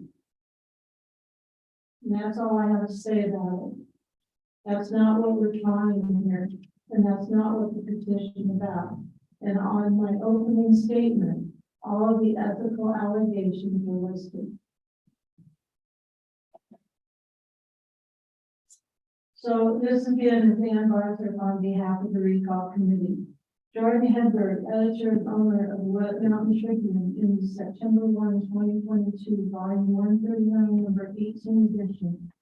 And that's all I have to say about it. That's not what we're trying here, and that's not what the petition is about. And on my opening statement, all of the ethical allegations were listed. So this again is Ann Barker on behalf of the Recall Committee. Jordan Hedberg, editor and owner of the Wet Mountain Tribune in September 1, 2022, volume 139, number 18 edition,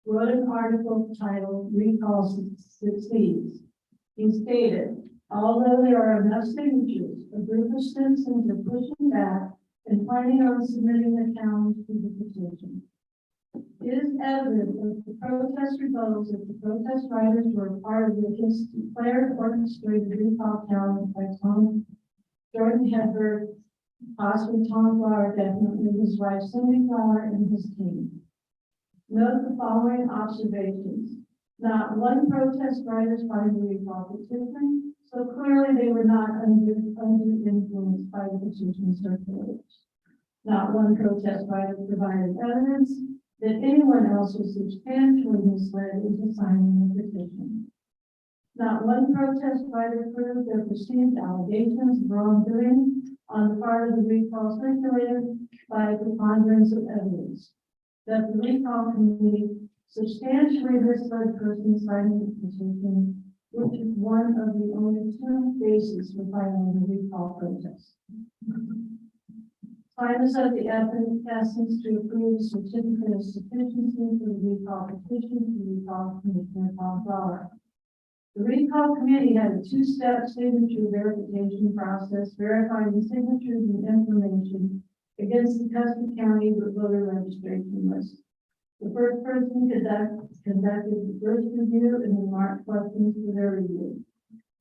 wrote an article titled "Recall Succeeds." He stated, although there are enough signatures, a group of citizens are pushing back and planning on submitting a challenge to the petition. It is evident that the protest rebuttals that the protest writers were part of the declared orchestrated recall challenge by Jordan Hedberg, possibly Tom Flower, definitely his wife Cindy Flower, and his team. Note the following observations. Not one protest writer signed the recall petition, so clearly they were not under influence by the petition circulators. Not one protest writer provided evidence that anyone else was substantially misled into signing the petition. Not one protest writer proved their perceived allegations of wrongdoing on the part of the recall circulator by a preponderance of evidence. That the recall committee substantially misled persons signing the petition, which is one of the only two bases for filing the recall protest. Time is of the essence to approve a certificate of sufficiency for the recall petition to recall Commissioner Tom Flower. The recall committee had a two-step signature verification process verifying signatures and information against the Custer County voter registration list. The first person conducted the first review and then marked questions for their review.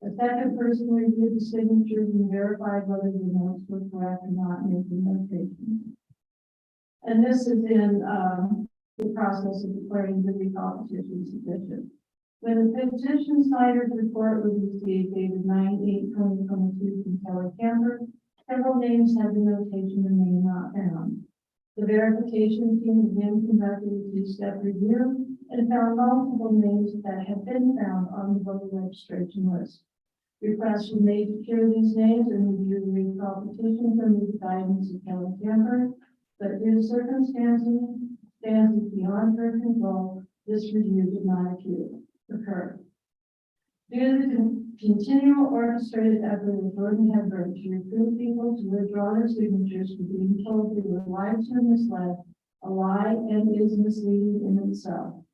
The second person reviewed the signatures and verified whether the notes were correct or not, making notations. And this is in the process of declaring the recall petition sufficient. When the petition signer's report was received dated 9/8/2022 from Kelly Camper, several names had the notation remain not found. The verification team again conducted a two-step review and found multiple names that had been found on the voter registration list. Requests were made to clear these names and review the recall petition under the guidance of Kelly Camper, but due to circumstances beyond her control, this review did not occur. Due to the continual orchestrated effort of Jordan Hedberg to recruit people to withdraw their signatures for being told they were lied to and misled, a lie and is misleading in itself.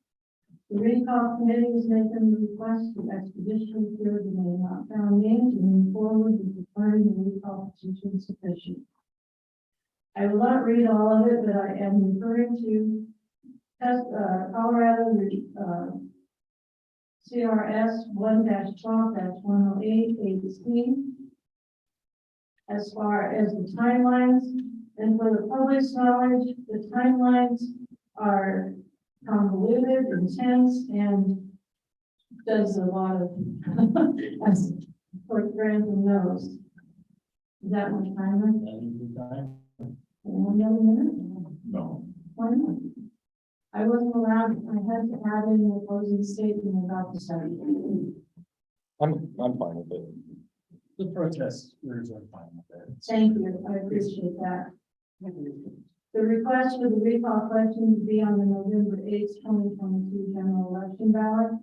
The recall committee is making the request to expeditiously clear the name not found names and move forward with declaring the recall petition sufficient. I will not read all of it, but I am referring to Colorado, CRS 1-12-108-18. As far as the timelines, and for the public's knowledge, the timelines are convoluted, intense, and does a lot of, as Clerk Grantham knows. Is that my timeline? Another minute? No. Why not? I wasn't allowed, I had to add in the closing statement about the study. I'm fine with it. The protesters are fine with that. Thank you, I appreciate that. The request for the recall question to be on the November 8th, 2022 general election ballot.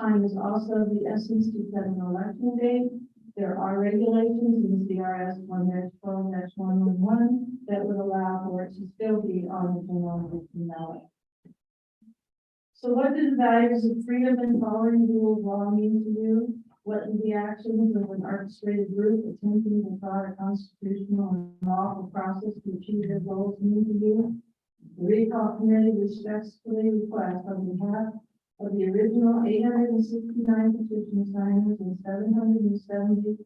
Time is also the essence to set an election date. There are regulations in CRS 1-12-111 that would allow for it to still be on the general election ballot. So what do the values of freedom and following the rule of law mean to you? What do the actions of an orchestrated group attempting to follow a constitutional and lawful process to achieve their goals mean to you? The recall committee respectfully requests on behalf of the original 869 petition signers and 770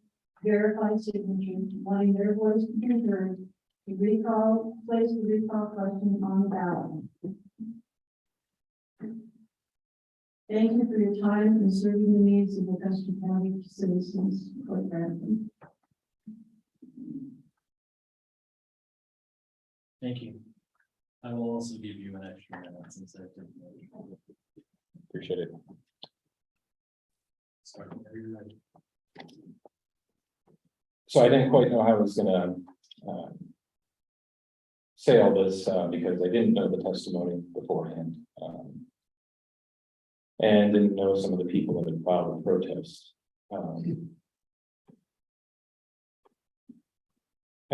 verified signatures wanting their voice to be heard, to place the recall question on the ballot. Thank you for your time in serving the needs of the Custer County citizens. Clerk Grantham. Thank you. I will also give you an extra minute since I didn't know. Appreciate it. Start whenever you're ready. So I didn't quite know how I was gonna say all this because I didn't know the testimony beforehand. And didn't know some of the people that had filed the protest. I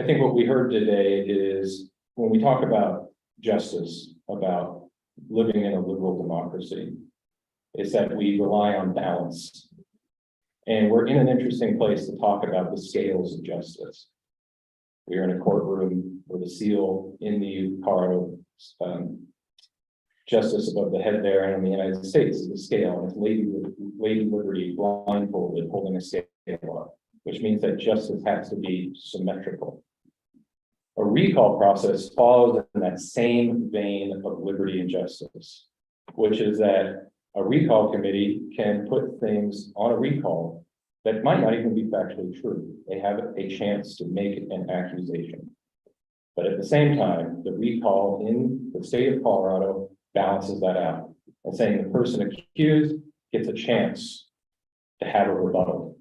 think what we heard today is when we talk about justice, about living in a liberal democracy, is that we rely on balance. And we're in an interesting place to talk about the scales of justice. We are in a courtroom with a seal in the Colorado justice above the head there, and in the United States is a scale, and it's Lady Liberty blindfolded holding a scale up, which means that justice has to be symmetrical. A recall process follows in that same vein of liberty and justice, which is that a recall committee can put things on a recall that might not even be factually true. They have a chance to make an accusation. But at the same time, the recall in the state of Colorado balances that out and saying the person accused gets a chance to have a rebuttal.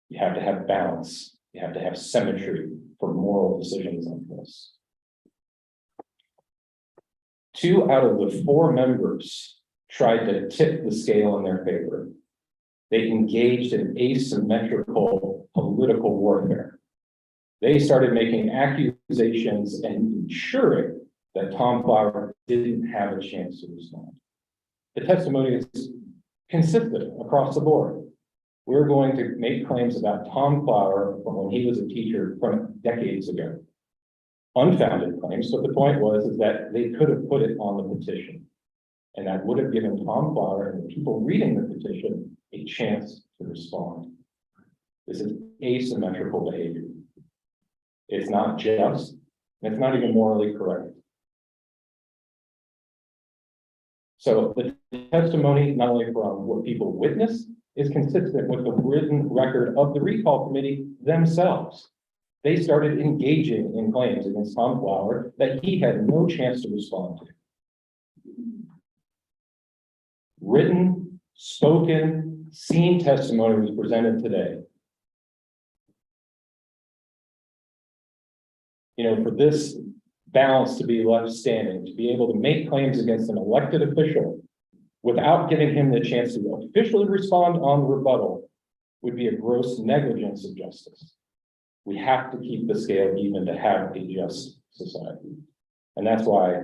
You have to have balance. You have to have symmetry for moral decisions like this. 2 out of the 4 members tried to tip the scale in their favor. They engaged in asymmetrical political warfare. They started making accusations and ensuring that Tom Flower didn't have a chance to respond. The testimony is consistent across the board. We're going to make claims about Tom Flower from when he was a teacher from decades ago. Unfounded claims, but the point was is that they could have put it on the petition. And that would have given Tom Flower and the people reading the petition a chance to respond. This is asymmetrical behavior. It's not just, and it's not even morally correct. So the testimony, not only from what people witnessed, is consistent with the written record of the recall committee themselves. They started engaging in claims against Tom Flower that he had no chance to respond to. Written, spoken, seen testimony was presented today. You know, for this balance to be left standing, to be able to make claims against an elected official without giving him the chance to officially respond on the rebuttal would be a gross negligence of justice. We have to keep the scale even to have a just society. And that's why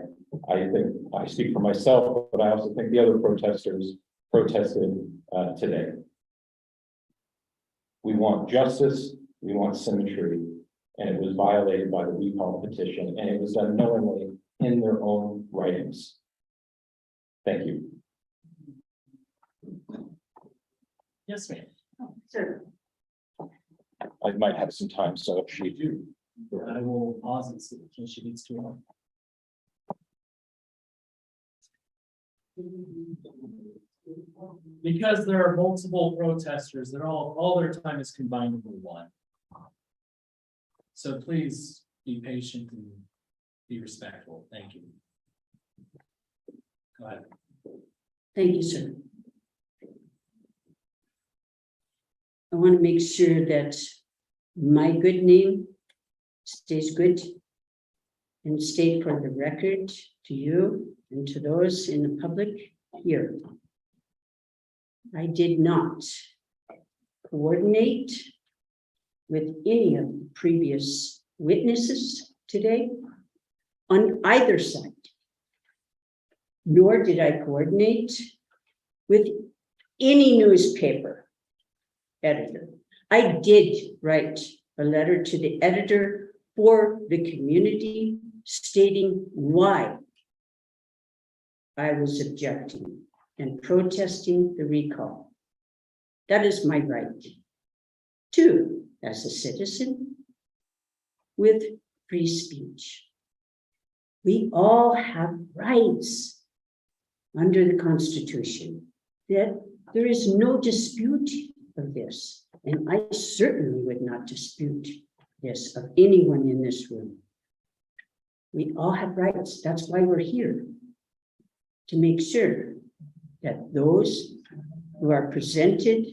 I think, I speak for myself, but I also think the other protesters protested today. We want justice, we want symmetry, and it was violated by the recall petition, and it was done knowingly in their own writings. Thank you. Yes, ma'am. Sir. I might have some time, so if she do. I will pause and see if she needs to. Because there are multiple protesters, they're all their time is combined into one. So please be patient and be respectful. Thank you. Go ahead. Thank you, sir. I want to make sure that my good name stays good and stay for the record to you and to those in the public here. I did not coordinate with any of the previous witnesses today on either side. Nor did I coordinate with any newspaper editor. I did write a letter to the editor for the community stating why I was objecting and protesting the recall. That is my right to, as a citizen, with free speech. We all have rights under the Constitution, that there is no dispute of this. And I certainly would not dispute this of anyone in this room. We all have rights. That's why we're here, to make sure that those who are presented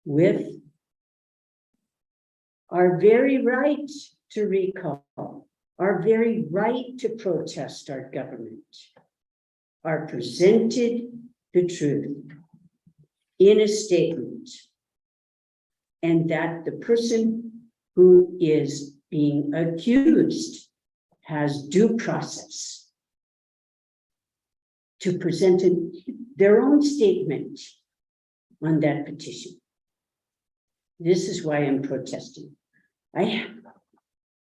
with our very right to recall, our very right to protest our government, are presented the truth in a statement, and that the person who is being accused has due process to present their own statement on that petition. This is why I'm protesting. I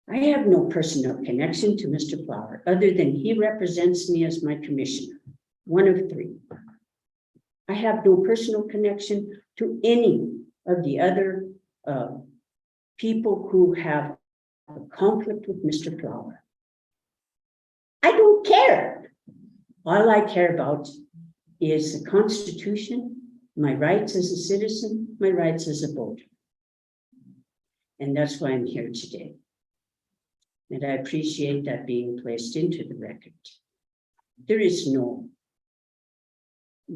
have no personal connection to Mr. Flower, other than he represents me as my commissioner, one of three. I have no personal connection to any of the other people who have a conflict with Mr. Flower. I don't care. All I care about is the Constitution, my rights as a citizen, my rights as a voter. And that's why I'm here today. And I appreciate that being placed into the record. There is no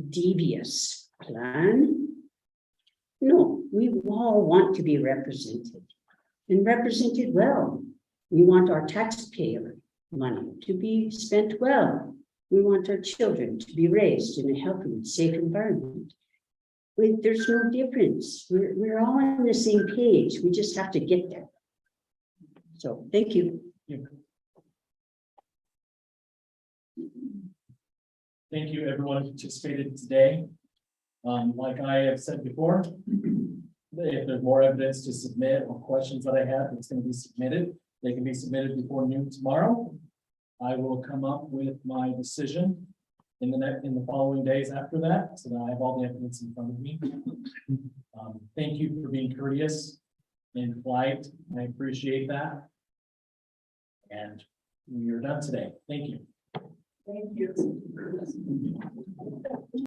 devious plan. No, we all want to be represented and represented well. We want our taxpayer money to be spent well. We want our children to be raised in a healthy and safe environment. There's no difference. We're all on the same page. We just have to get there. So thank you. Thank you, everyone who participated today. Like I have said before, if there's more evidence to submit or questions that I have, it's going to be submitted. They can be submitted before noon tomorrow. I will come up with my decision in the following days after that, so that I have all the evidence in front of me. Thank you for being courteous and polite. I appreciate that. And we are done today. Thank you. Thank you.